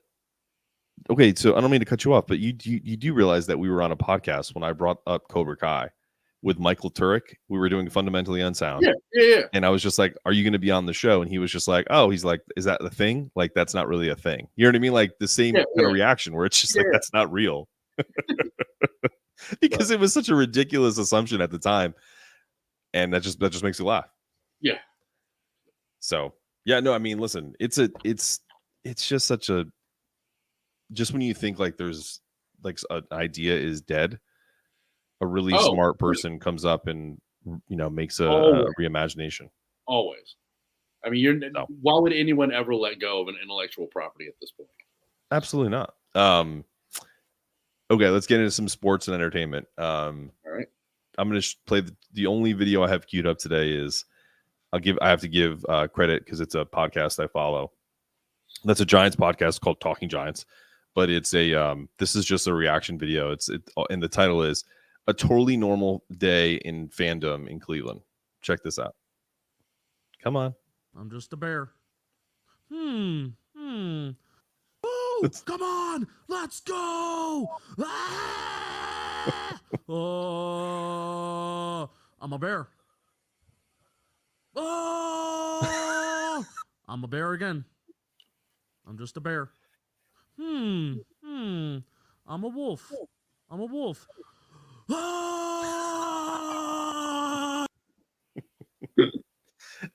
Okay, so I don't mean to cut you off, but you do realize that we were on a podcast when I brought up Cobra Kai with Michael Turek. We were doing Fundamentally Unsound. Yeah. And I was just like, "Are you going to be on the show?" And he was just like, "Oh," he's like, "Is that the thing? Like, that's not really a thing." You know what I mean? Like the same kind of reaction where it's just like, that's not real. Because it was such a ridiculous assumption at the time, and that just makes you laugh. Yeah. So yeah, no, I mean, listen, it's just such a, just when you think like there's like an idea is dead, a really smart person comes up and makes a reimagination. Always. I mean, why would anyone ever let go of an intellectual property at this point? Absolutely not. Okay, let's get into some sports and entertainment. All right. I'm going to play the only video I have queued up today is I have to give credit because it's a podcast I follow. That's a Giants podcast called Talking Giants, but it's this is just a reaction video. And the title is A Totally Normal Day in Fandom in Cleveland. Check this out. Come on. I'm just a bear. Oh, come on, let's go! Ah! Oh, I'm a bear. Oh, I'm a bear again. I'm just a bear. I'm a wolf. I'm a wolf. Oh!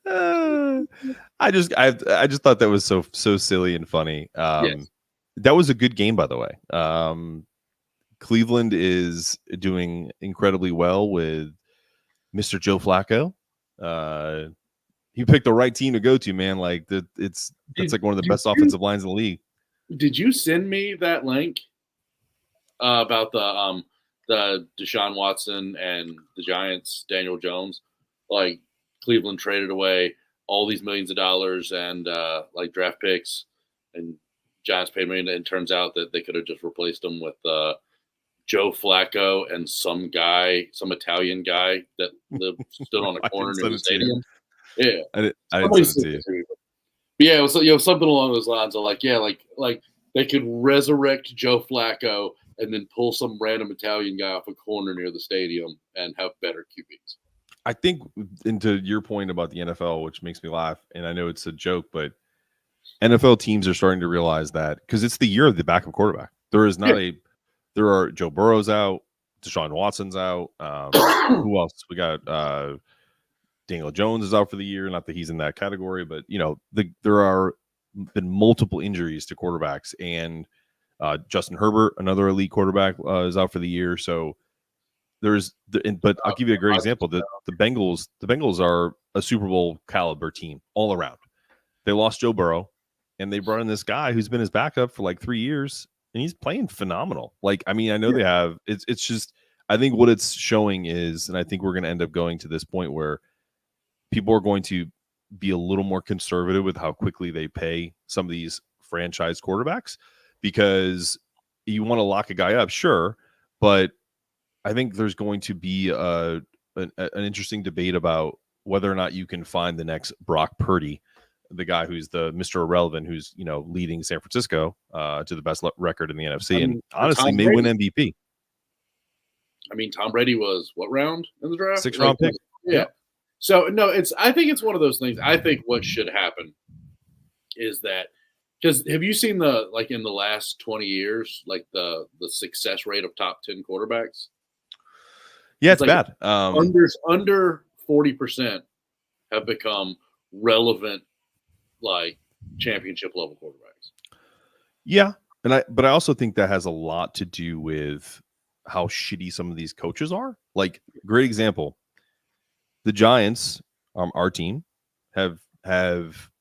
I just thought that was so silly and funny. Yes. That was a good game, by the way. Cleveland is doing incredibly well with Mr. Joe Flacco. He picked the right team to go to, man. Like that's like one of the best offensive lines in the league. Did you send me that link about the Deshaun Watson and the Giants, Daniel Jones? Like Cleveland traded away all these millions of dollars and like draft picks, and Giants paid million. And it turns out that they could have just replaced them with Joe Flacco and some Italian guy that stood on a corner near the stadium. Yeah, I didn't send it to you. But yeah, it was something along those lines of like they could resurrect Joe Flacco and then pull some random Italian guy off a corner near the stadium and have better QBs. I think, into your point about the NFL, which makes me laugh, and I know it's a joke, but NFL teams are starting to realize that because it's the year of the backup quarterback. There is not there are Joe Burrow's out, Deshaun Watson's out. Who else? We got Daniel Jones is out for the year. Not that he's in that category, but there are been multiple injuries to quarterbacks, and Justin Herbert, another elite quarterback, is out for the year. So but I'll give you a great example. The Bengals are a Super Bowl caliber team all around. They lost Joe Burrow, and they brought in this guy who's been his backup for like 3 years, and he's playing phenomenal. Like, I mean, I know they have. It's just, I think what it's showing is, and I think we're going to end up going to this point where people are going to be a little more conservative with how quickly they pay some of these franchise quarterbacks, because you want to lock a guy up, sure, but I think there's going to be an interesting debate about whether or not you can find the next Brock Purdy, the guy who's the Mr. Irrelevant, who's leading San Francisco to the best record in the NFC, and honestly may win MVP. I mean, Tom Brady was what round in the draft? 6th round pick. Yeah. So no, I think it's one of those things. I think what should happen is that, because have you seen in the last 20 years, like the success rate of top 10 quarterbacks? Yeah, it's like bad. Under 40% have become relevant, like championship level quarterbacks. Yeah, but I also think that has a lot to do with how shitty some of these coaches are. Like, great example, the Giants, our team, have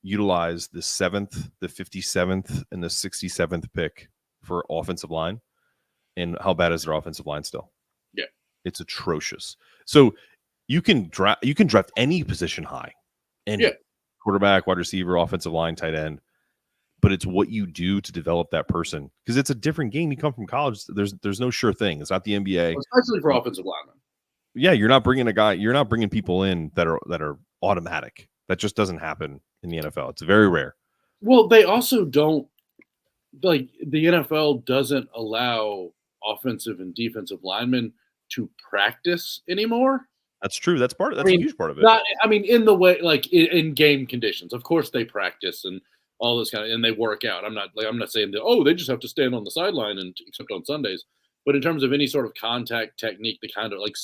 utilized the 7th, the 57th, and the 67th pick for offensive line. And how bad is their offensive line still? Yeah, it's atrocious. So you can draft any position high, and quarterback, wide receiver, offensive line, tight end. But it's what you do to develop that person, because it's a different game. You come from college. There's no sure thing. It's not the NBA, especially for offensive linemen. Yeah, you're not bringing people in that are automatic. That just doesn't happen in the NFL. It's very rare. Well, they also don't, like, the NFL doesn't allow offensive and defensive linemen to practice anymore. That's true. That's a huge part of it. In the way, like in game conditions, of course they practice and all this and they work out. I'm not saying that, they just have to stand on the sideline and except on Sundays. But in terms of any sort of contact technique, the kind of like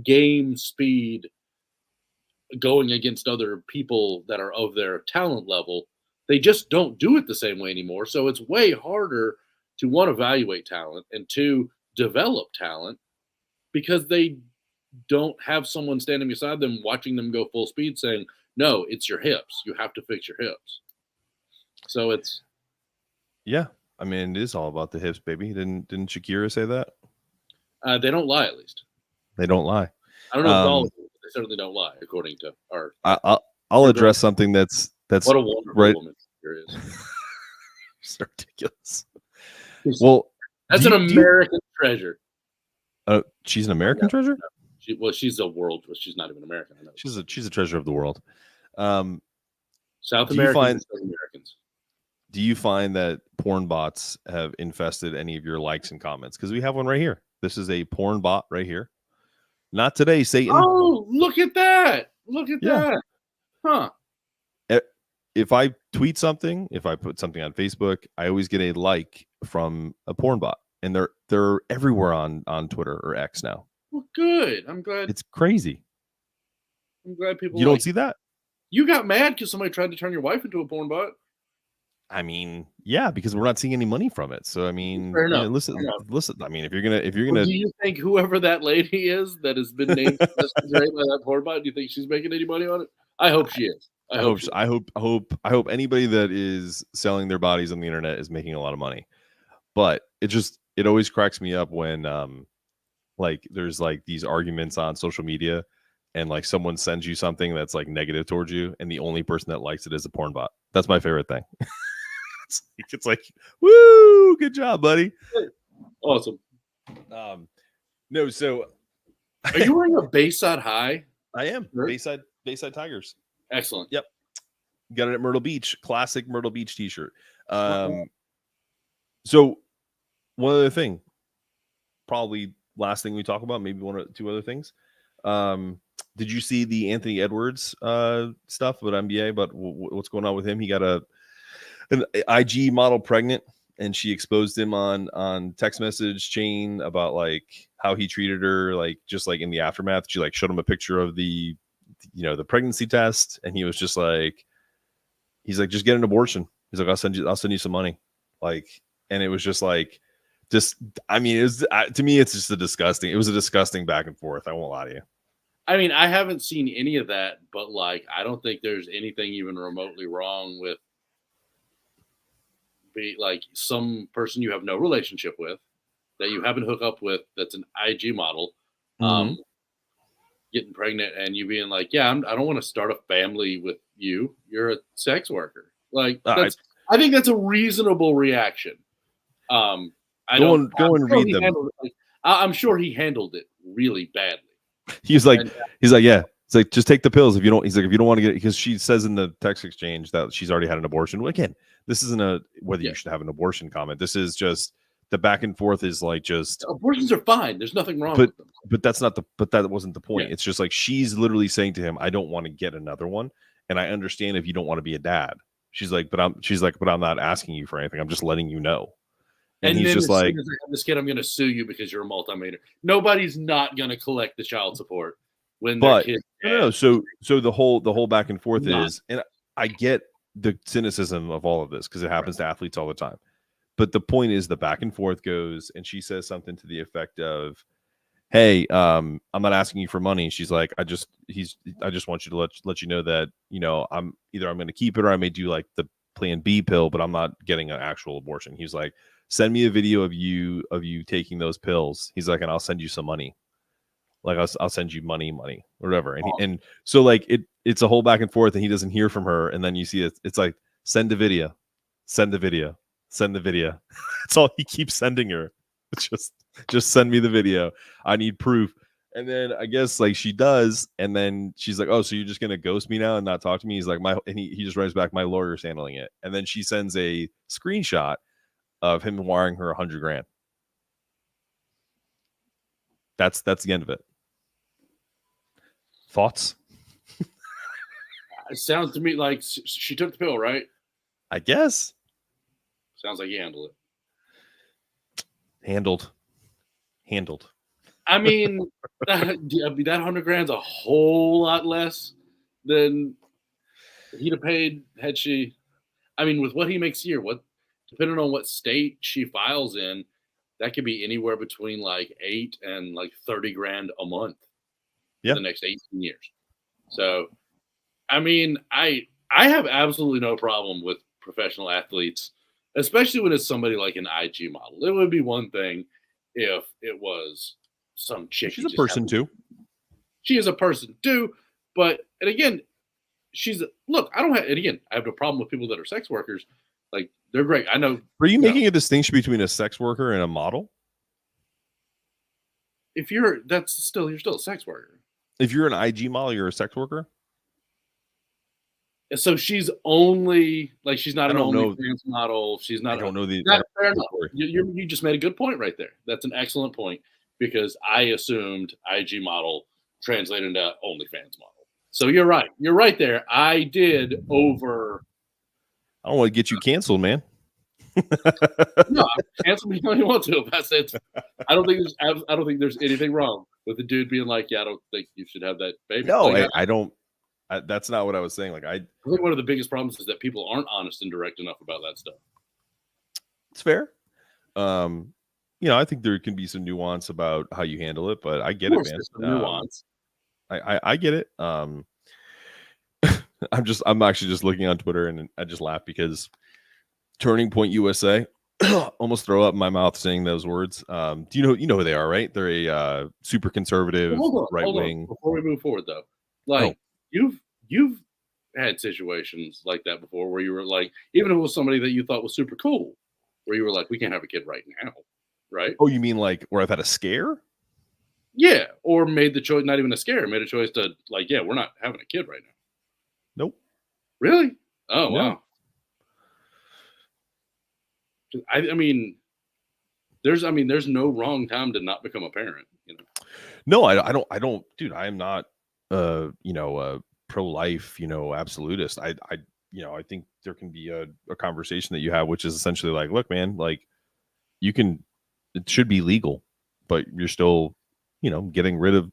game speed going against other people that are of their talent level, they just don't do it the same way anymore. So it's way harder to, one, evaluate talent, and two, develop talent, because they don't have someone standing beside them watching them go full speed saying, no, it's your hips. You have to fix your hips. So it's. Yeah. I mean, it is all about the hips, baby. Didn't Shakira say that? They don't lie, at least. They don't lie. I don't know if all of them, but they certainly don't lie, according to our. I'll address something that's what a wonderful woman Shakira is. It's ridiculous. Well, that's an American treasure. She's an American treasure? No. She's a world. She's not even American. I know. She's a treasure of the world. South Americans. Americans. Do you find that porn bots have infested any of your likes and comments? Because we have one right here. This is a porn bot right here. Not today, Satan. Oh, look at that. That. Huh. If I tweet something, if I put something on Facebook, I always get a like from a porn bot. And they're everywhere on Twitter or X now. Well, good. I'm glad. It's crazy. I'm glad people. You don't see that? You got mad because somebody tried to turn your wife into a porn bot. I mean, yeah, because we're not seeing any money from it. So I mean, Fair enough. listen. I mean, if you're gonna, well, do you think whoever that lady is that has been named by that porn bot, do you think she's making any money on it? I hope she is. I hope anybody that is selling their bodies on the internet is making a lot of money. But it always cracks me up when like there's like these arguments on social media and like someone sends you something that's like negative towards you and the only person that likes it is a porn bot. That's my favorite thing. It's like, woo, good job, buddy. Awesome. No, so are you wearing a Bayside High? I am. Bayside Tigers. Excellent. Yep. Got it at Myrtle Beach. Classic Myrtle Beach t-shirt. So one other thing, probably last thing we talk about, maybe one or two other things. Did you see the Anthony Edwards stuff with NBA? But what's going on with him? He got an IG model pregnant, and she exposed him on text message chain about like how he treated her, like just like in the aftermath. She like showed him a picture of the pregnancy test, and he was just like, he's like, just get an abortion. He's like, I'll send you some money. Like, and it was just like, I mean, it was, to me, it's just it was a disgusting back and forth. I won't lie to you. I mean, I haven't seen any of that, but like, I don't think there's anything even remotely wrong with like some person you have no relationship with that you haven't hooked up with that's an IG model getting pregnant and you being like, yeah, I don't want to start a family with you. You're a sex worker. Like, I think that's a reasonable reaction. Go and read them. I'm sure he handled it really badly. He's like, yeah. It's like, just take the pills if you don't. He's like, if you don't want to get it, because she says in the text exchange that she's already had an abortion. Well, again, this isn't whether you should have an abortion comment. This is just the back and forth is like just abortions are fine. There's nothing wrong with them. But that wasn't the point. Yeah. It's just like she's literally saying to him, I don't want to get another one, and I understand if you don't want to be a dad. She's like, but I'm not asking you for anything. I'm just letting you know. And he's just like, as I have this kid, I'm going to sue you because you're a multimillionaire. Nobody's not going to collect the child support when their kid. No. So the whole back and forth is, and I get the cynicism of all of this because it happens to athletes all the time. But the point is, the back and forth goes, and she says something to the effect of, "Hey, I'm not asking you for money." She's like, I just want you to let you know that I'm going to keep it or I may do like the Plan B pill, but I'm not getting an actual abortion. He's like, send me a video of you taking those pills. He's like, and I'll send you some money. Like I'll send you money, whatever. And so like it's a whole back and forth, and he doesn't hear from her. And then you see it's like, send the video. That's all he keeps sending her. It's just send me the video. I need proof. And then I guess like she does, and then she's like, oh, so you're just gonna ghost me now and not talk to me? He's like, he just writes back, my lawyer's handling it. And then she sends a screenshot of him wiring her $100,000. That's the end of it. Thoughts? It sounds to me like she took the pill, right? I guess. Sounds like he handled it. Handled. I mean, that $100,000's a whole lot less than he'd have paid had she. I mean, with what he makes here, depending on what state she files in, that could be anywhere between like $8,000 and like $30,000 a month for the next 18 years. So, I mean, I have absolutely no problem with professional athletes, especially when it's somebody like an IG model. It would be one thing if it was some chick. She's a person too. She is a person too, but and again, I have no problem with people that are sex workers. Like, they're great. I know. Are you making a distinction between a sex worker and a model? You're still a sex worker. If you're an IG model, you're a sex worker. So she's only like, she's not an OnlyFans model. She's not. I don't know the. Fair enough. You just made a good point right there. That's an excellent point, because I assumed IG model translated into OnlyFans model. So you're right. You're right there. I did over. I don't want to get you canceled, man. No, cancel me when you want to. I don't think there's anything wrong with the dude being like, yeah, I don't think you should have that baby. No, I don't. That's not what I was saying. Like, I think one of the biggest problems is that people aren't honest and direct enough about that stuff. It's fair. I think there can be some nuance about how you handle it, but I get it, man. Nuance. I get it. I'm actually just looking on Twitter and I just laugh because Turning Point USA almost throw up in my mouth saying those words. Do you know who they are, right? They're a super conservative right wing. Before we move forward though, like you've had situations like that before where you were like, even if it was somebody that you thought was super cool, where you were like, we can't have a kid right now, right? Oh, you mean like where I've had a scare? Yeah, or made the choice, not even a scare, made a choice to like, yeah, we're not having a kid right now. Nope. Really? Oh, no. Wow. I mean, there's no wrong time to not become a parent, you know. No, I don't, dude. I am not, pro-life, absolutist. I think there can be a conversation that you have, which is essentially like, look, man, like it should be legal, but you're still, getting rid of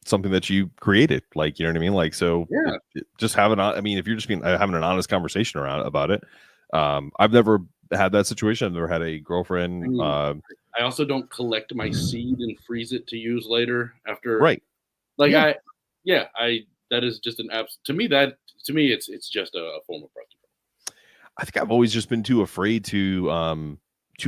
something that you created. Like, you know what I mean? Like, so yeah. Just having, if you're just having an honest conversation about it. I've never had that situation. I've never had a girlfriend. I also don't collect my seed and freeze it to use later after. Right. Like that is just an to me, it's just a form of prostitution. I think I've always just been too afraid to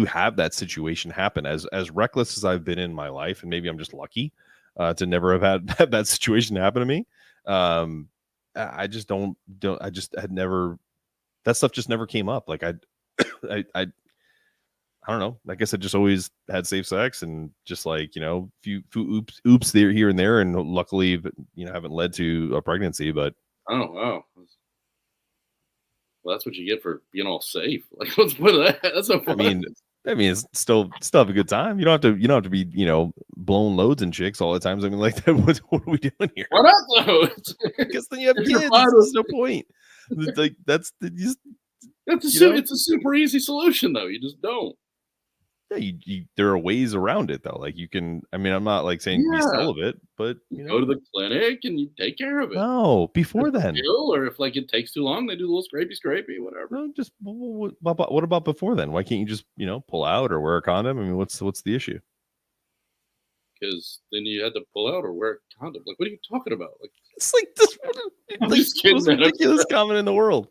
have that situation happen. As reckless as I've been in my life, and maybe I'm just lucky to never have had that situation happen to me. I just I just had never, that stuff just never came up. Like I don't know. I guess I just always had safe sex and just like, few oops there, here and there. And luckily, haven't led to a pregnancy, but. Oh, wow. Well, that's what you get for being all safe. Like, what's that? That's so fun. I mean, it's still have a good time. You don't have to be, blowing loads and chicks all the time. I mean, like that. What are we doing here? Why not loads? Because then you have kids. There's no point. Like it's a super easy solution, though. You just don't. Yeah, there are ways around it though. Like you can. I mean, I'm not like saying be celibate, but you go to the clinic and you take care of it. No, before then, or if like it takes too long, they do a little scrapey, whatever. No, just what about before then? Why can't you just pull out or wear a condom? I mean, what's the issue? Because then you had to pull out or wear a condom. Like, what are you talking about? Like, it's like this. The most ridiculous comment in the world.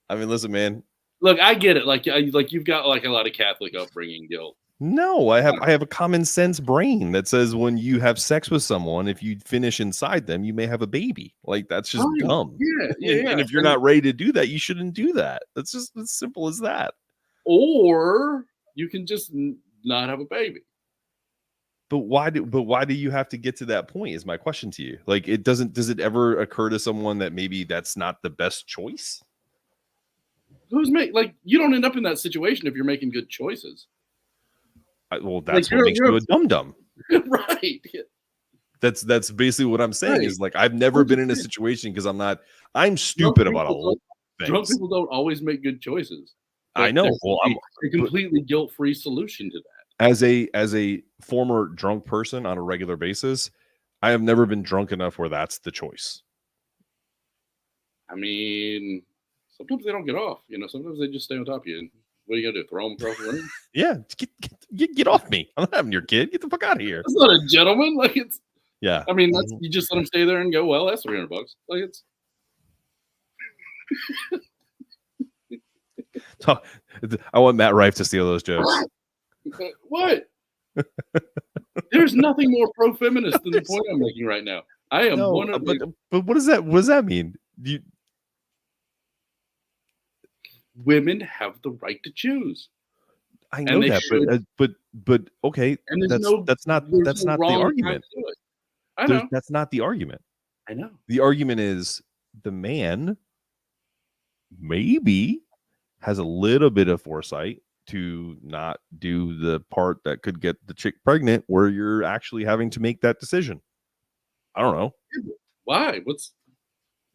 I mean, listen, man. Look, I get it. Like you've got like a lot of Catholic upbringing, Gil. No, I have a common sense brain that says when you have sex with someone, if you finish inside them, you may have a baby. Like that's just dumb. Yeah. And if you're not ready to do that, you shouldn't do that. That's just as simple as that. Or you can just not have a baby. But why do you have to get to that point? Is my question to you. Like does it ever occur to someone that maybe that's not the best choice? You don't end up in that situation if you're making good choices. Well, that's what makes you a dum-dum. Right. That's basically what I'm saying is like, I've never been in a situation because I'm stupid about a lot of things. Drunk people don't always make good choices. I know. Well, I'm a completely guilt-free solution to that. As a former drunk person on a regular basis, I have never been drunk enough where that's the choice. I mean, sometimes they don't get off. Sometimes they just stay on top of you. And what are you gonna do? Throw them across the room? Yeah, get off me! I'm not having your kid. Get the fuck out of here. That's not a gentleman. Like it's. Yeah. I mean, you just let them stay there and go. Well, that's $300. Like it's. I want Matt Rife to steal those jokes. What? There's nothing more pro-feminist than the point I'm making right now. I am one of. But what does that mean? Women have the right to choose. I know that, but okay, and that's not the argument. I know that's not the argument. I know the argument is the man maybe has a little bit of foresight to not do the part that could get the chick pregnant, where you're actually having to make that decision. I don't know why. What's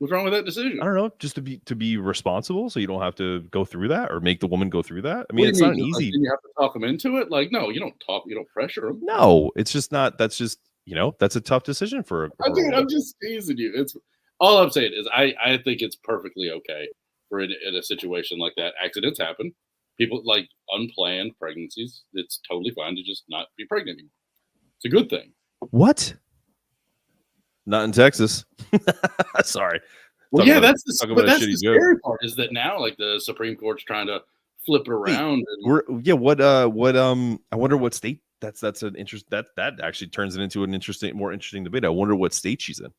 wrong with that decision? I don't know. Just to be responsible, so you don't have to go through that or make the woman go through that. I mean, it's not easy. You have to talk them into it. Like, no, you don't talk. You don't pressure them. No, it's just not. That's just that's a tough decision for. I'm just teasing you. all I'm saying is I think it's perfectly okay for in a situation like that. Accidents happen. People like unplanned pregnancies. It's totally fine to just not be pregnant anymore. It's a good thing. What? Not in Texas. Sorry. Well, yeah, that's the scary part is that now, like, the Supreme Court's trying to flip it around. I wonder what state that's an interest that actually turns it into an more interesting debate. I wonder what state she's in.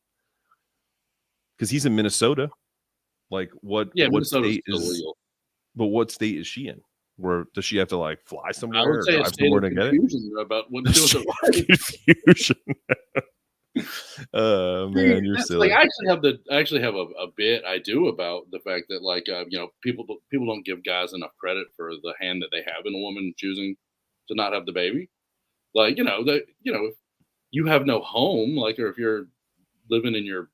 Because he's in Minnesota. Like what state is legal. But what state is she in? Where does she have to like fly somewhere? I would say a state of confusion about what to do with her life. Confusion. Man, you're silly. Like, I actually have a bit I do about the fact that, like, people don't give guys enough credit for the hand that they have in a woman choosing to not have the baby. Like, if you have no home, like, or if you're living in your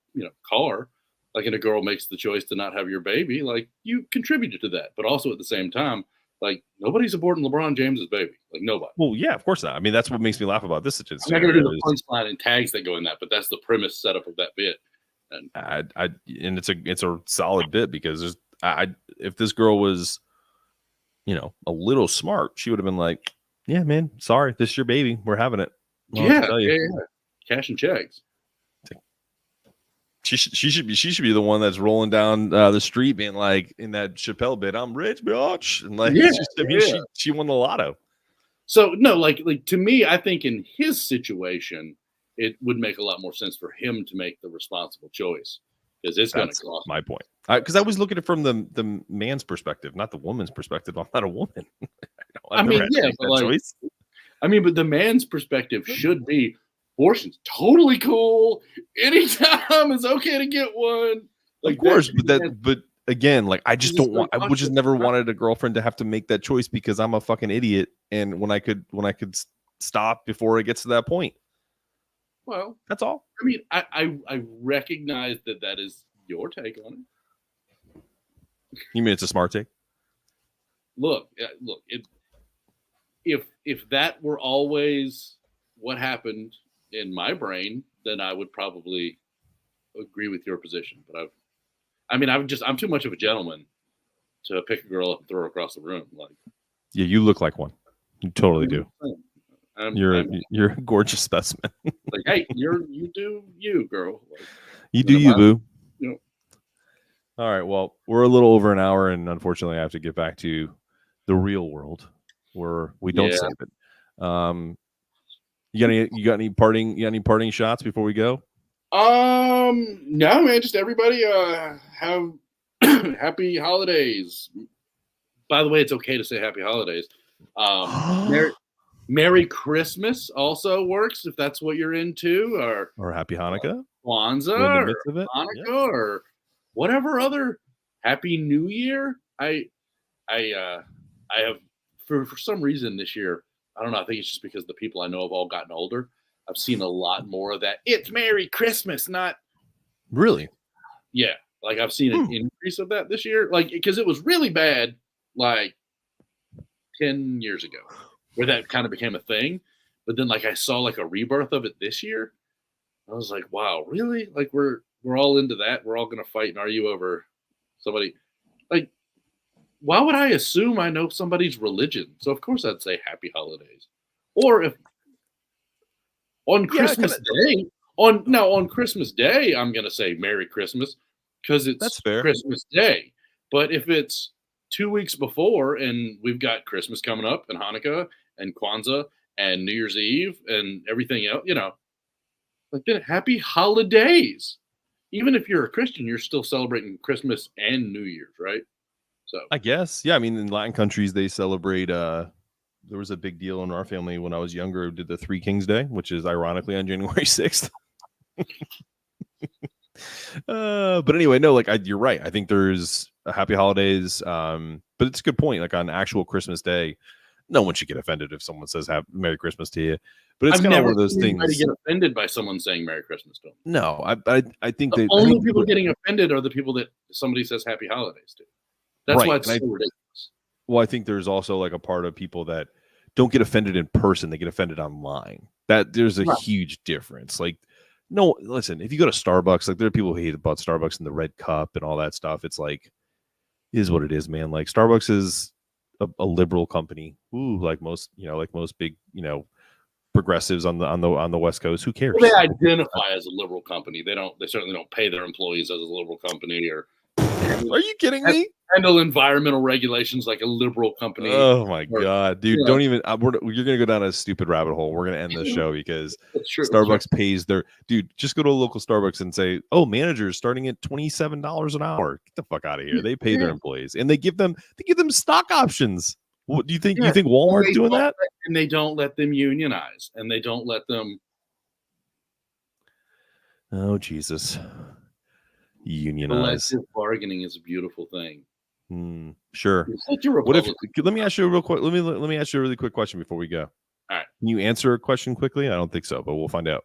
car, like, and a girl makes the choice to not have your baby, like, you contributed to that. But also at the same time, like, nobody's aborting LeBron James's baby. Like, nobody. Well, yeah, of course not. I mean, that's what makes me laugh about this situation. I'm not going to do the punchline and tags that go in that, but that's the premise setup of that bit. And and it's a solid bit because if this girl was, a little smart, she would have been like, "Yeah, man, sorry, this is your baby. We're having it." Yeah, cash and checks. She should be the one that's rolling down the street being like in that Chappelle bit, "I'm rich, bitch," and like she won the lotto. So no, like to me, I think in his situation, it would make a lot more sense for him to make the responsible choice because it's going to cost. My point, because I was looking at it from the man's perspective, not the woman's perspective. I'm not a woman. But the man's perspective should be. Abortion's totally cool. Anytime it's okay to get one. Like, of course, but again, like I just don't want. I would just never wanted a girlfriend to have to make that choice because I'm a fucking idiot. And when I could stop before it gets to that point. Well, that's all. I mean, I recognize that is your take on it. You mean it's a smart take? Look. If that were always what happened in my brain, then I would probably agree with your position. But I'm too much of a gentleman to pick a girl up and throw her across the room. Like, yeah, you look like one. You totally do. You're a gorgeous specimen. Like, hey, you do you, girl. Like, you do you, boo. All right. Well, we're a little over an hour, and unfortunately, I have to get back to the real world where we don't save it. You got any parting shots before we go? No, man. Just everybody have happy holidays. By the way, it's okay to say happy holidays. Merry Christmas also works if that's what you're into, or Happy Hanukkah, Kwanzaa, or Hanukkah, or whatever other Happy New Year. I have for some reason this year. I don't know. I think it's just because the people I know have all gotten older. I've seen a lot more of that. It's Merry Christmas, not really. Yeah, like I've seen an increase of that this year. Like because it was really bad, like 10 years ago, where that kind of became a thing. But then, like I saw like a rebirth of it this year. I was like, wow, really? Like we're all into that. We're all gonna fight and argue over somebody. Like, why would I assume I know somebody's religion? So of course I'd say happy holidays. Or if on Christmas Day, on Christmas Day, I'm gonna say Merry Christmas because it's Christmas Day. But if it's 2 weeks before and we've got Christmas coming up and Hanukkah and Kwanzaa and New Year's Eve and everything else, like then happy holidays. Even if you're a Christian, you're still celebrating Christmas and New Year's, right? So I guess, yeah. I mean, in Latin countries, they celebrate. There was a big deal in our family when I was younger. Did the Three Kings Day, which is ironically on January 6th. But anyway, no, like you're right. I think there's a happy holidays. But it's a good point. Like on actual Christmas Day, no one should get offended if someone says Merry Christmas to you. But it's kind of one of those things. Get offended by someone saying Merry Christmas to them. No, I think the only people getting offended are the people that somebody says Happy Holidays to. That's why it's so ridiculous. Well, I think there's also like a part of people that don't get offended in person; they get offended online. That there's a huge difference. Like no, listen, if you go to Starbucks, like there are people who hate about Starbucks and the red cup and all that stuff. It's like, it is what it is, man. Like Starbucks is a liberal company. Ooh, like most big, progressives on the West Coast. Who cares? Well, they identify as a liberal company. They certainly don't pay their employees as a liberal company or Are you kidding me? Handle environmental regulations like a liberal company. Oh my god, dude! Don't even. You're gonna go down a stupid rabbit hole. We're gonna end this show because Starbucks pays their dude. Just go to a local Starbucks and say, "Oh, managers starting at $27 an hour." Get the fuck out of here. They pay their employees and they give them stock options. What do you think? You think Walmart's doing that? And they don't let them unionize, and they don't let them. Oh Jesus! Unionize. Collective bargaining is a beautiful thing. Sure. What if? Let me ask you a real quick. Let me ask you a really quick question before we go. All right. Can you answer a question quickly? I don't think so, but we'll find out.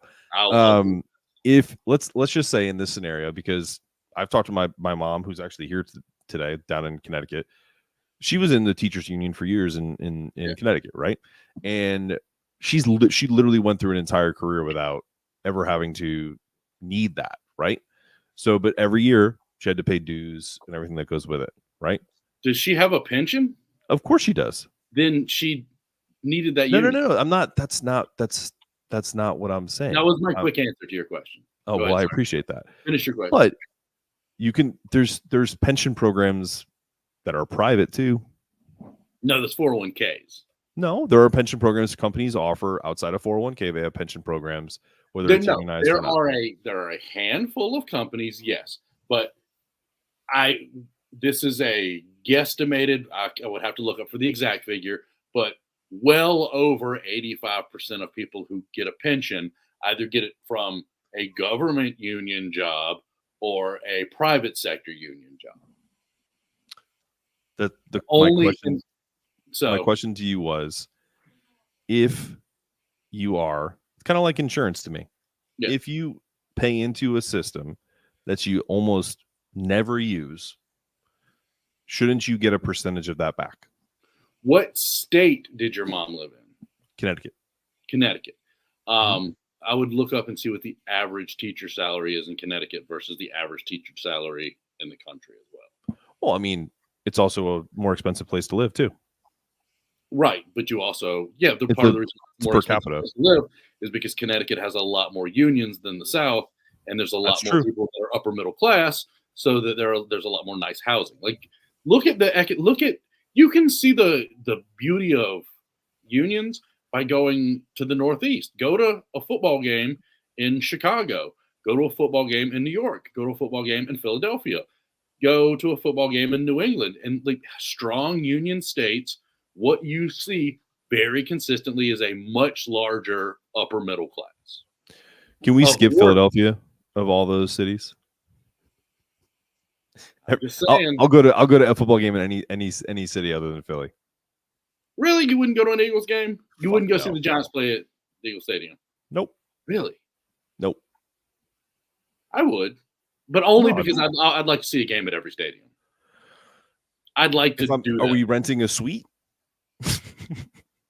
If let's just say in this scenario, because I've talked to my mom, who's actually here today down in Connecticut. She was in the teachers union for years in Connecticut, right? And she literally went through an entire career without ever having to need that, right? So, but every year she had to pay dues and everything that goes with it, right? Does she have a pension? Of course she does. Then she needed that. No. I'm not. That's not what I'm saying. That was my quick answer to your question. Oh, well, I appreciate that. Finish your question. But you can. There's pension programs that are private too. No, there's 401ks. No, there are pension programs companies offer outside of 401k. They have pension programs. Whether it's unionized or not. There are a handful of companies, yes, but this is a guesstimated. I would have to look up for the exact figure, but well over 85% of people who get a pension either get it from a government union job or a private sector union job. My question to you was, if you are, it's kind of like insurance to me. Yeah. If you pay into a system that you almost never use, shouldn't you get a percentage of that back? What state did your mom live in? Connecticut. I would look up and see what the average teacher salary is in Connecticut versus the average teacher salary in the country as well. Well, I mean, it's also a more expensive place to live too. Right, but you also, part of the reason it's more expensive place to live is because Connecticut has a lot more unions than the South, and there's a lot more people that are upper middle class, so that there's a lot more nice housing. Like, you can see the beauty of unions by going to the Northeast. Go to a football game in Chicago. Go to a football game in New York. Go to a football game in Philadelphia. Go to a football game in New England. And like strong union states, what you see very consistently is a much larger upper middle class. Can we skip Philadelphia of all those cities? I'll go to a football game in any city other than Philly. Really? You wouldn't go to an Eagles game? You wouldn't go see the Giants play at the Eagles Stadium? Nope. Really? Nope. I would, but only because I'd like to see a game at every stadium. I'd like to do that. Are we renting a suite?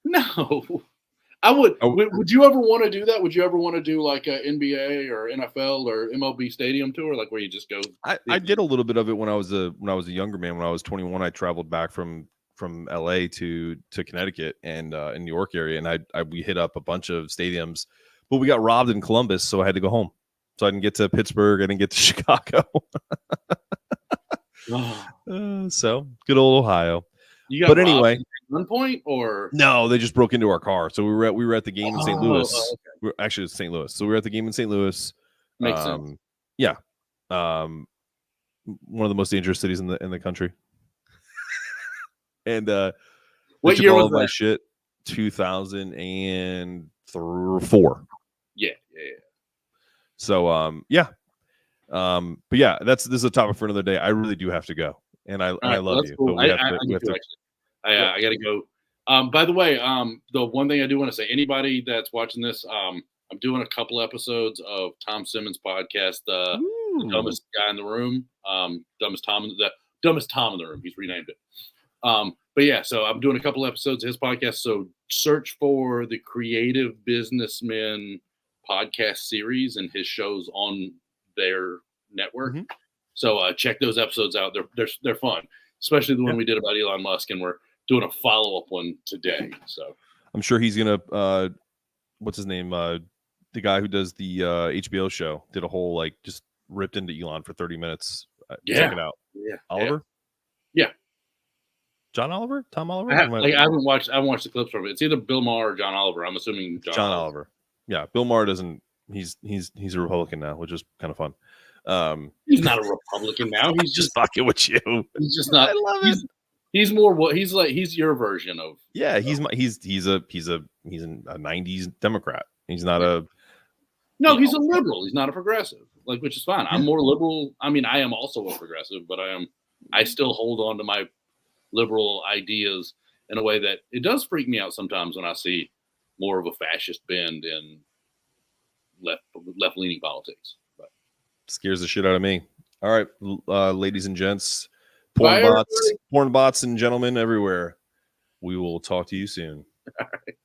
No. I would. Would you ever want to do that? Would you ever want to do like a NBA or NFL or MLB stadium tour, like where you just go? I did a little bit of it when I was a younger man. When I was 21, I traveled back from LA to Connecticut and in New York area, and we hit up a bunch of stadiums, but we got robbed in Columbus, so I had to go home. So I didn't get to Pittsburgh, I didn't get to Chicago. So good old Ohio. But anyway, at one point, or no, they just broke into our car. So we were at the game in St. Louis. Okay. Actually, it's St. Louis. So we were at the game in St. Louis. Makes sense. Yeah. One of the most dangerous cities in the country. And what year was that? My shit? 2004. Yeah. So but yeah, this is a topic for another day. I really do have to go, and I love you. Cool. I got to go. By the way, the one thing I do want to say, anybody that's watching this, I'm doing a couple episodes of Tom Simmons' podcast, the Dumbest Guy in the Room, Dumbest Tom in the Room. He's renamed it. But yeah, so I'm doing a couple episodes of his podcast. So search for the Creative Businessmen podcast series and his shows on their network. So check those episodes out. They're fun, especially the one we did about Elon Musk, and we're doing a follow up one today. So I'm sure he's gonna what's his name? The guy who does the HBO show did a whole just ripped into Elon for 30 minutes. Check it out. Yeah. Oliver? Yeah. John Oliver? Tom Oliver? I haven't watched the clips from it. It's either Bill Maher or John Oliver. I'm assuming John Oliver. Yeah, Bill Maher doesn't he's a Republican now, which is kind of fun. He's not a Republican now. He's just fucking with you. He's just not. I love it. He's more what he's your version of. Yeah, he's a 90s Democrat. He's not he's a liberal. He's not a progressive. Which is fine. I'm more liberal. I mean, I am also a progressive, but I still hold on to my liberal ideas in a way that it does freak me out sometimes when I see more of a fascist bend in left leaning politics. But scares the shit out of me. All right, ladies and gents, porn bots and gentlemen everywhere. We will talk to you soon. All right.